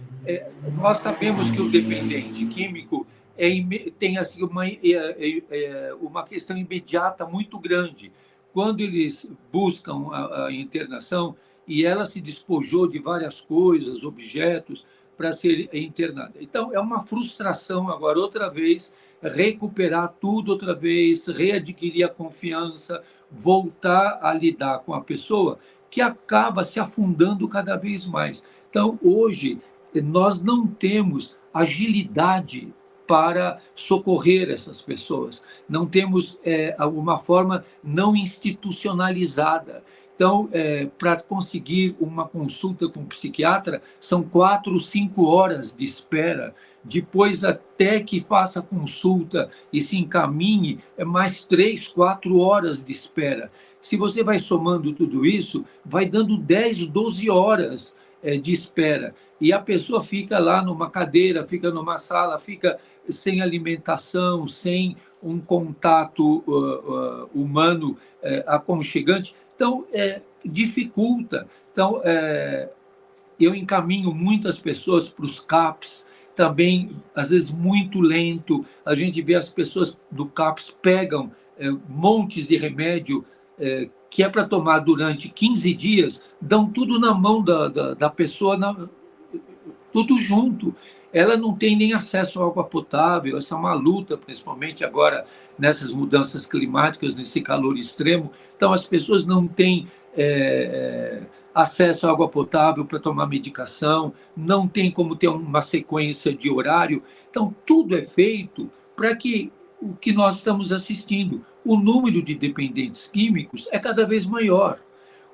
Nós sabemos que o dependente químico tem assim, uma questão imediata muito grande. Quando eles buscam a internação, e ela se despojou de várias coisas, objetos, para ser internada. Então, é uma frustração agora, outra vez, recuperar tudo outra vez, readquirir a confiança, voltar a lidar com a pessoa, que acaba se afundando cada vez mais. Então, hoje, nós não temos agilidade para socorrer essas pessoas. Não temos uma forma não institucionalizada. Então, para conseguir uma consulta com um psiquiatra, são 4, 5 horas de espera. Depois, até que faça a consulta e se encaminhe, é mais 3, 4 horas de espera. Se você vai somando tudo isso, vai dando 10, 12 horas de espera. E a pessoa fica lá numa cadeira, fica numa sala, fica sem alimentação, sem um contato humano aconchegante. Então, dificulta. Então, eu encaminho muitas pessoas para os CAPs, também, às vezes, muito lento. A gente vê as pessoas do CAPs pegam montes de remédio que é para tomar durante 15 dias, dão tudo na mão da pessoa, tudo junto. Ela não tem nem acesso à água potável. Essa é uma luta, principalmente agora, nessas mudanças climáticas, nesse calor extremo. Então, as pessoas não têm acesso à água potável para tomar medicação, não tem como ter uma sequência de horário. Então, tudo é feito para que o que nós estamos assistindo, o número de dependentes químicos é cada vez maior.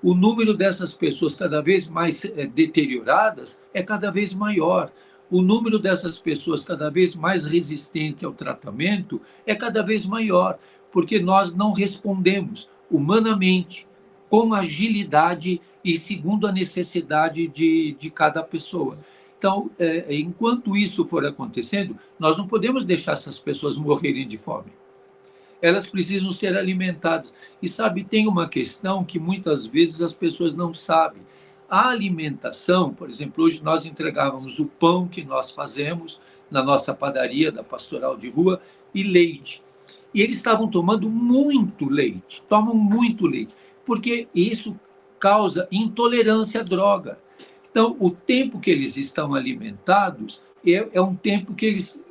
O número dessas pessoas cada vez mais deterioradas é cada vez maior. O número dessas pessoas cada vez mais resistente ao tratamento é cada vez maior, porque nós não respondemos humanamente, com agilidade e segundo a necessidade de cada pessoa. Então, enquanto isso for acontecendo, nós não podemos deixar essas pessoas morrerem de fome. Elas precisam ser alimentadas. E, sabe, tem uma questão que muitas vezes as pessoas não sabem. A alimentação, por exemplo, hoje nós entregávamos o pão que nós fazemos na nossa padaria da Pastoral de Rua e leite. E eles estavam tomando muito leite, tomam muito leite, porque isso causa intolerância à droga. Então, o tempo que eles estão alimentados é um tempo que eles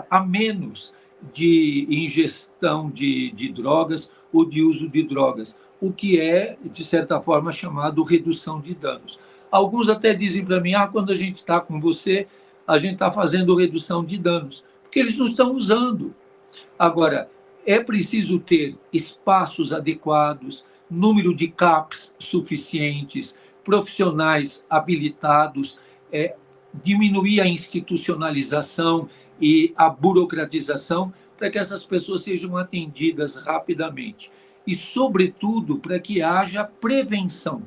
há menos de ingestão de drogas ou de uso de drogas, o que é, de certa forma, chamado redução de danos. Alguns até dizem para mim, quando a gente está com você, a gente está fazendo redução de danos, porque eles não estão usando. Agora, é preciso ter espaços adequados, número de CAPs suficientes, profissionais habilitados, diminuir a institucionalização e a burocratização para que essas pessoas sejam atendidas rapidamente. E, sobretudo, para que haja prevenção.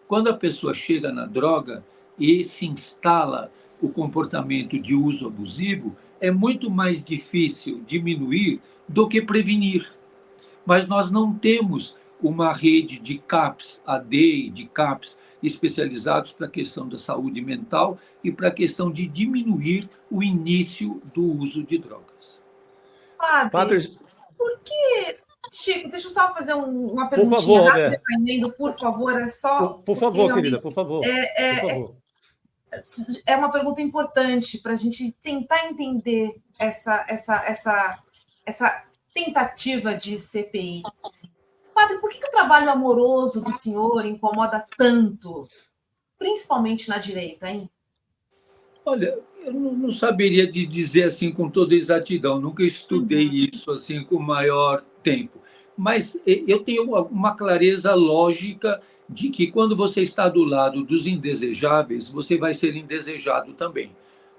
Quando a pessoa chega na droga e se instala o comportamento de uso abusivo, é muito mais difícil diminuir do que prevenir. Mas nós não temos uma rede de CAPs, AD, de CAPs especializados para a questão da saúde mental e para a questão de diminuir o início do uso de drogas. Padre, por que... Chico, deixa eu só fazer uma perguntinha por favor, rápida, Emendo, por favor, é só... Por favor, querida, por favor. Por favor. É uma pergunta importante para a gente tentar entender essa tentativa de CPI. Padre, por que o trabalho amoroso do senhor incomoda tanto, principalmente na direita, hein? Olha, eu não saberia de dizer assim com toda exatidão, nunca estudei isso assim com maior tempo, mas eu tenho uma clareza lógica de que quando você está do lado dos indesejáveis, você vai ser indesejado também.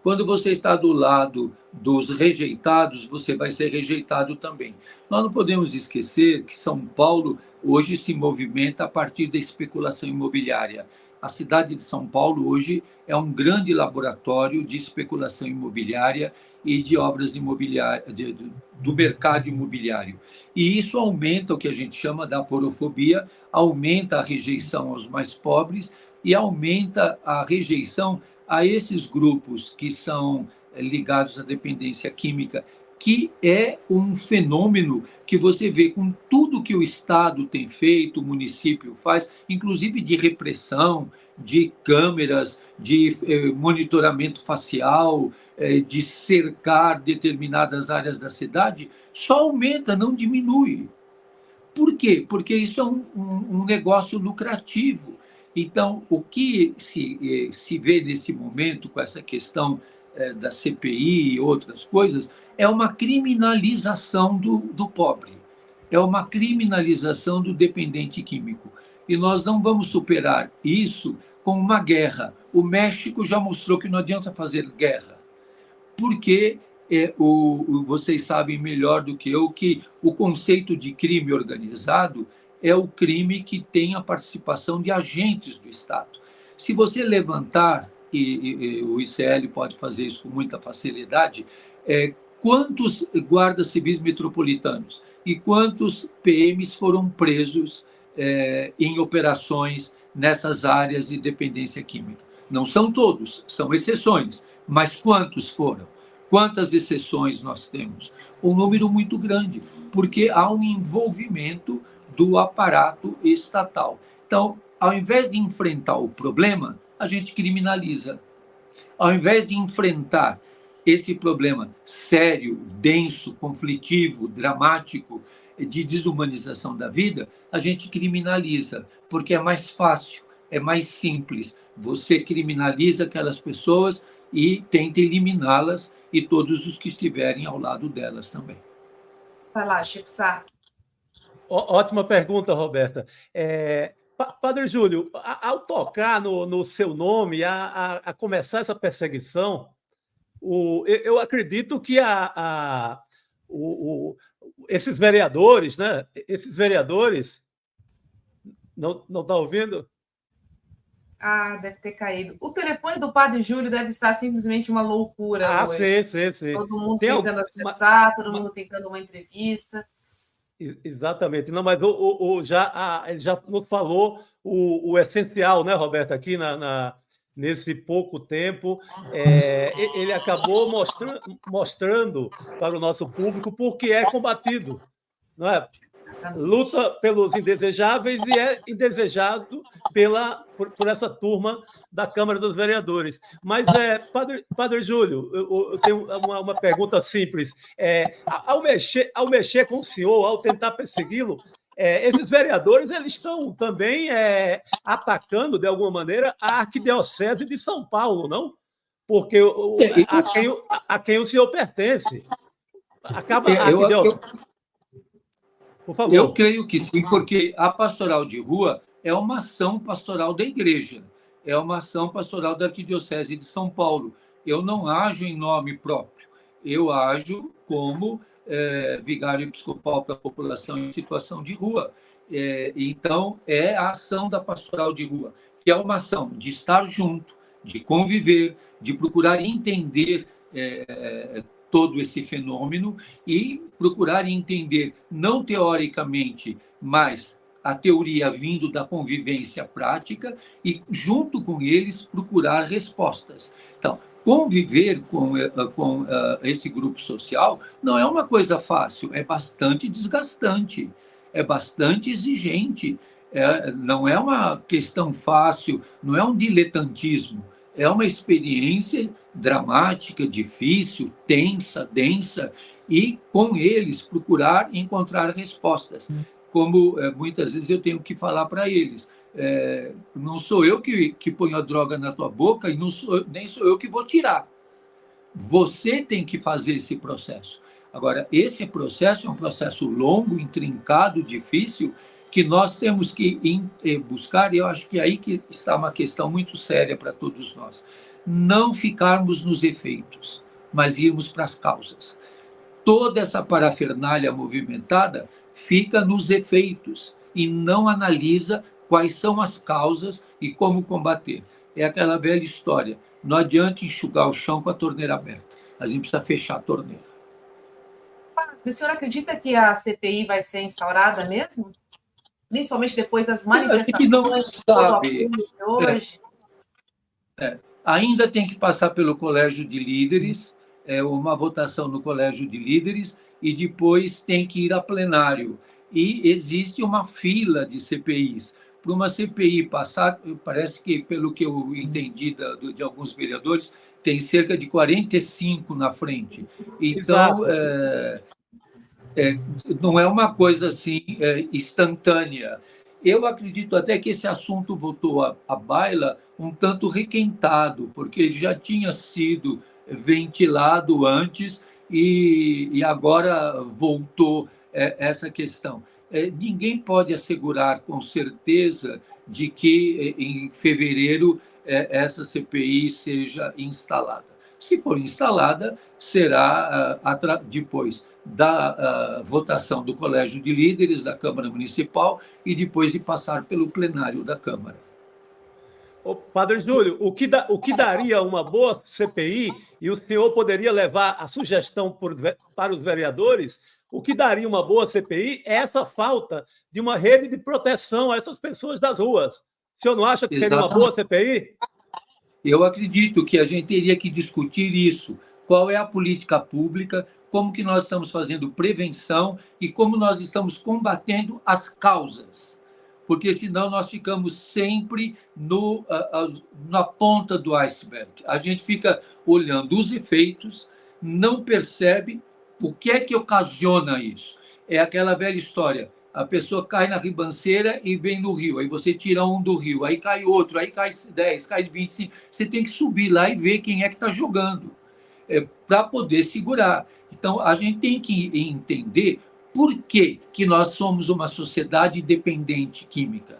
Quando você está do lado dos rejeitados, você vai ser rejeitado também. Nós não podemos esquecer que São Paulo hoje se movimenta a partir da especulação imobiliária. A cidade de São Paulo hoje é um grande laboratório de especulação imobiliária e de obras imobiliárias, do mercado imobiliário. E isso aumenta o que a gente chama da aporofobia, aumenta a rejeição aos mais pobres e aumenta a rejeição a esses grupos que são ligados à dependência química, que é um fenômeno que você vê com tudo que o Estado tem feito, o município faz, inclusive de repressão, de câmeras, de monitoramento facial, de cercar determinadas áreas da cidade, só aumenta, não diminui. Por quê? Porque isso é um negócio lucrativo. Então, o que se vê nesse momento com essa questão da CPI e outras coisas é uma criminalização do pobre, é uma criminalização do dependente químico. E nós não vamos superar isso com uma guerra. O México já mostrou que não adianta fazer guerra, porque vocês sabem melhor do que eu que o conceito de crime organizado é o crime que tem a participação de agentes do Estado. Se você levantar, e o ICL pode fazer isso com muita facilidade, quantos guardas civis metropolitanos e quantos PMs foram presos em operações nessas áreas de dependência química? Não são todos, são exceções, mas quantos foram? Quantas exceções nós temos? Um número muito grande, porque há um envolvimento do aparato estatal. Então, ao invés de enfrentar o problema, a gente criminaliza. Ao invés de enfrentar esse problema sério, denso, conflitivo, dramático, de desumanização da vida, a gente criminaliza, porque é mais fácil, é mais simples. Você criminaliza aquelas pessoas e tenta eliminá-las e todos os que estiverem ao lado delas também. Vai lá, Chico Sá. Ótima pergunta, Roberta. Padre Júlio, ao tocar no seu nome, a começar essa perseguição, eu acredito que esses vereadores, né? Esses vereadores, não está ouvindo? Ah, deve ter caído. O telefone do Padre Júlio deve estar simplesmente uma loucura hoje. Sim. Todo mundo tentando acessar, todo mundo tentando uma entrevista. Exatamente. Não, mas ele já nos falou o essencial, né, Roberto, aqui nesse pouco tempo. Ele acabou mostrando para o nosso público por que é combatido. Não é? Luta pelos indesejáveis e é indesejado por essa turma da Câmara dos Vereadores. Mas, Padre Júlio, eu tenho uma pergunta simples. Ao mexer com o senhor, ao tentar persegui-lo, esses vereadores eles estão também atacando, de alguma maneira, a Arquidiocese de São Paulo, não? Porque a quem o senhor pertence. Acaba a Arquidiocese. Por favor. Eu creio que sim, porque a pastoral de rua é uma ação pastoral da igreja, é uma ação pastoral da Arquidiocese de São Paulo. Eu não ajo em nome próprio, eu ajo como vigário episcopal para a população em situação de rua. Então, é a ação da pastoral de rua, que é uma ação de estar junto, de conviver, de procurar entender todo esse fenômeno e procurar entender, não teoricamente, mas a teoria vindo da convivência prática e, junto com eles, procurar respostas. Então, conviver com esse grupo social não é uma coisa fácil, é bastante desgastante, é bastante exigente, não é uma questão fácil, não é um diletantismo, é uma experiência dramática, difícil, tensa, densa, e com eles procurar encontrar respostas. Como muitas vezes eu tenho que falar para eles, não sou eu que ponho a droga na tua boca e nem sou eu que vou tirar. Você tem que fazer esse processo. Agora, esse processo é um processo longo, intrincado, difícil, que nós temos que buscar, e eu acho que é aí que está uma questão muito séria para todos nós. Não ficarmos nos efeitos, mas irmos para as causas. Toda essa parafernália movimentada fica nos efeitos e não analisa quais são as causas e como combater. É aquela velha história, não adianta enxugar o chão com a torneira aberta, a gente precisa fechar a torneira. O senhor acredita que a CPI vai ser instaurada mesmo? Principalmente depois das manifestações de hoje? Ainda tem que passar pelo Colégio de Líderes, uma votação no Colégio de Líderes, e depois tem que ir a plenário. E existe uma fila de CPIs. Para uma CPI passar, parece que, pelo que eu entendi de alguns vereadores, tem cerca de 45 na frente. Então, não é uma coisa assim instantânea. Eu acredito até que esse assunto voltou à baila um tanto requentado, porque ele já tinha sido ventilado antes e agora voltou essa questão. ninguém pode assegurar com certeza de que em fevereiro essa CPI seja instalada. Se for instalada, será depois da votação do Colégio de Líderes da Câmara Municipal e depois de passar pelo plenário da Câmara. Ô, Padre Júlio, o que daria uma boa CPI, e o senhor poderia levar a sugestão para os vereadores, o que daria uma boa CPI é essa falta de uma rede de proteção a essas pessoas das ruas. O senhor não acha que seria uma boa CPI? Eu acredito que a gente teria que discutir isso. Qual é a política pública, como que nós estamos fazendo prevenção e como nós estamos combatendo as causas. Porque senão nós ficamos sempre na ponta do iceberg. A gente fica olhando os efeitos, não percebe o que é que ocasiona isso. É aquela velha história. A pessoa cai na ribanceira e vem no rio. Aí você tira um do rio, aí cai outro, aí cai 10, cai 25. Você tem que subir lá e ver quem é que está jogando, para poder segurar. Então, a gente tem que entender por que nós somos uma sociedade dependente química.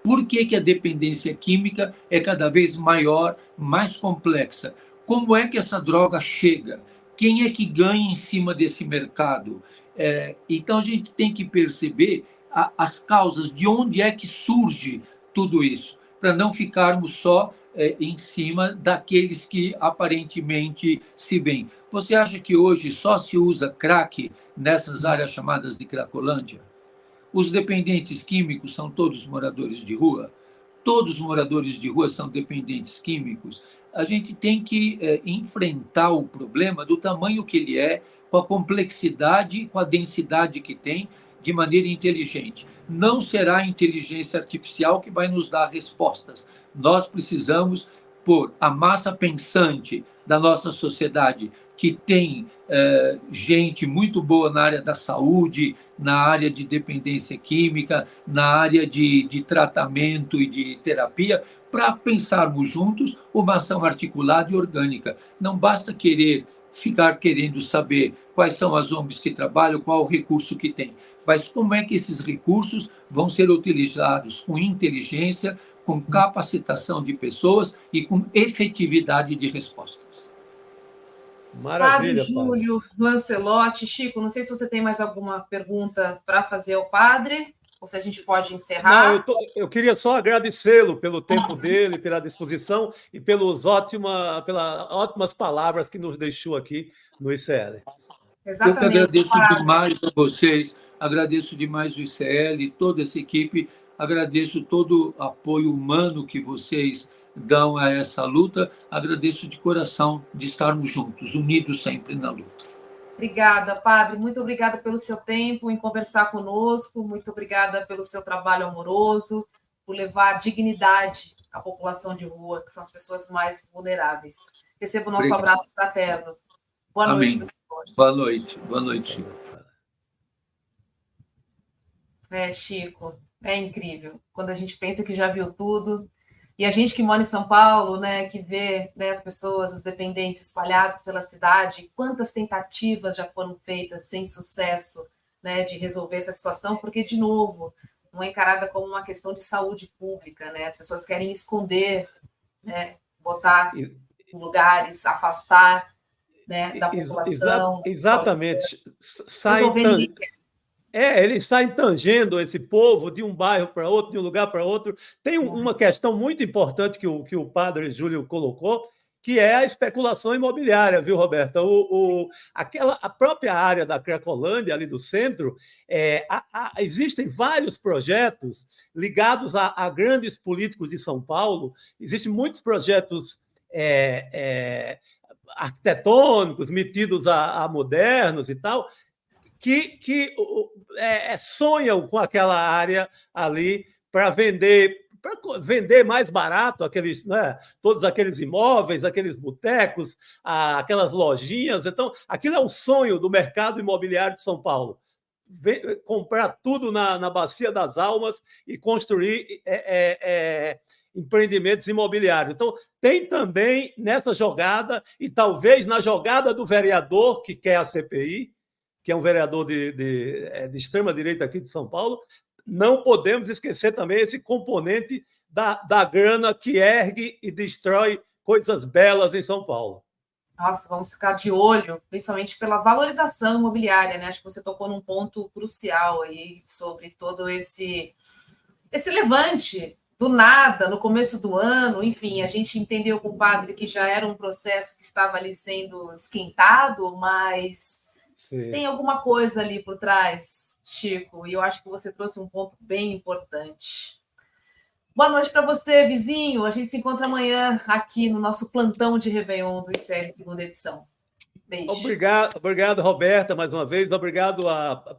Por que a dependência química é cada vez maior, mais complexa? Como é que essa droga chega? Quem é que ganha em cima desse mercado? Então, a gente tem que perceber as causas, de onde é que surge tudo isso, para não ficarmos só em cima daqueles que aparentemente se veem. Você acha que hoje só se usa crack nessas áreas chamadas de Cracolândia? Os dependentes químicos são todos moradores de rua? Todos os moradores de rua são dependentes químicos? A gente tem que enfrentar o problema do tamanho que ele é, com a complexidade, com a densidade que tem, de maneira inteligente. Não será a inteligência artificial que vai nos dar respostas. Nós precisamos pôr a massa pensante da nossa sociedade, que tem gente muito boa na área da saúde, na área de dependência química, na área de tratamento e de terapia, para pensarmos juntos uma ação articulada e orgânica. Não basta ficar querendo saber quais são as ONGs que trabalham, qual o recurso que tem, mas como é que esses recursos vão ser utilizados com inteligência, com capacitação de pessoas e com efetividade de respostas. Maravilha, Padre Júlio Lancelotti. Chico, não sei se você tem mais alguma pergunta para fazer ao padre, ou se a gente pode encerrar. Não, eu queria só agradecê-lo pelo tempo dele, pela disposição e pelas ótimas palavras que nos deixou aqui no ICL. Exatamente. Eu que agradeço demais a vocês, agradeço demais o ICL, toda essa equipe, agradeço todo o apoio humano que vocês dão a essa luta, agradeço de coração de estarmos juntos, unidos sempre na luta. Obrigada, padre, muito obrigada pelo seu tempo em conversar conosco, muito obrigada pelo seu trabalho amoroso, por levar dignidade à população de rua, que são as pessoas mais vulneráveis. Receba o nosso abraço fraterno. Boa Amém. Noite, professor. Boa noite, Chico. Chico, é incrível. Quando a gente pensa que já viu tudo, e a gente que mora em São Paulo, né, que vê, né, as pessoas, os dependentes espalhados pela cidade, quantas tentativas já foram feitas sem sucesso, né, de resolver essa situação, porque, de novo, não é encarada como uma questão de saúde pública, né? As pessoas querem esconder, né, botar em lugares, afastar, né, da população. Exatamente. Eles saem tangendo esse povo de um bairro para outro, de um lugar para outro. Tem uma questão muito importante que o padre Júlio colocou, que é a especulação imobiliária, viu, Roberta? A própria área da Cracolândia, ali do centro, existem vários projetos ligados a grandes políticos de São Paulo, existem muitos projetos arquitetônicos, metidos a modernos e tal, que sonham com aquela área ali para vender mais barato aqueles, né, todos aqueles imóveis, aqueles botecos, aquelas lojinhas. Então, aquilo é um sonho do mercado imobiliário de São Paulo. Comprar tudo na Bacia das Almas e construir empreendimentos imobiliários. Então, tem também nessa jogada, e talvez na jogada do vereador que quer a CPI, que é um vereador de extrema-direita aqui de São Paulo, não podemos esquecer também esse componente da grana que ergue e destrói coisas belas em São Paulo. Nossa, vamos ficar de olho, principalmente pela valorização imobiliária, né? Acho que você tocou num ponto crucial aí sobre todo esse levante do nada, no começo do ano, enfim, a gente entendeu com o padre que já era um processo que estava ali sendo esquentado, mas Sim. Tem alguma coisa ali por trás, Chico, e eu acho que você trouxe um ponto bem importante. Boa noite para você, vizinho. A gente se encontra amanhã aqui no nosso plantão de Réveillon do ICL segunda edição. Beijo. Obrigado, Roberta, mais uma vez. Obrigado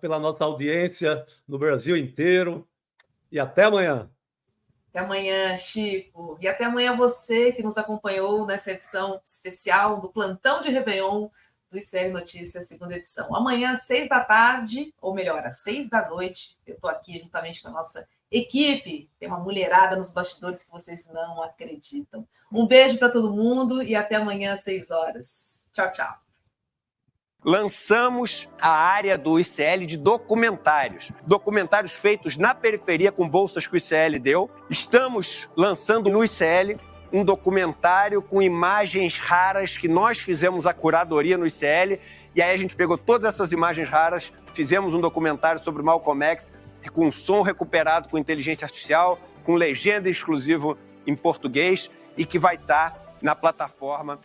pela nossa audiência no Brasil inteiro. E até amanhã. Até amanhã, Chico. E até amanhã você que nos acompanhou nessa edição especial do Plantão de Réveillon do ICL Notícias, segunda edição. Amanhã, às 6 da tarde, ou melhor, às 6 da noite, eu estou aqui juntamente com a nossa equipe. Tem uma mulherada nos bastidores que vocês não acreditam. Um beijo para todo mundo e até amanhã, às 6 horas. Tchau, tchau. Lançamos a área do ICL de documentários. Documentários feitos na periferia com bolsas que o ICL deu. Estamos lançando no ICL um documentário com imagens raras que nós fizemos a curadoria no ICL. E aí a gente pegou todas essas imagens raras, fizemos um documentário sobre o Malcolm X com som recuperado com inteligência artificial, com legenda exclusiva em português e que vai estar na plataforma.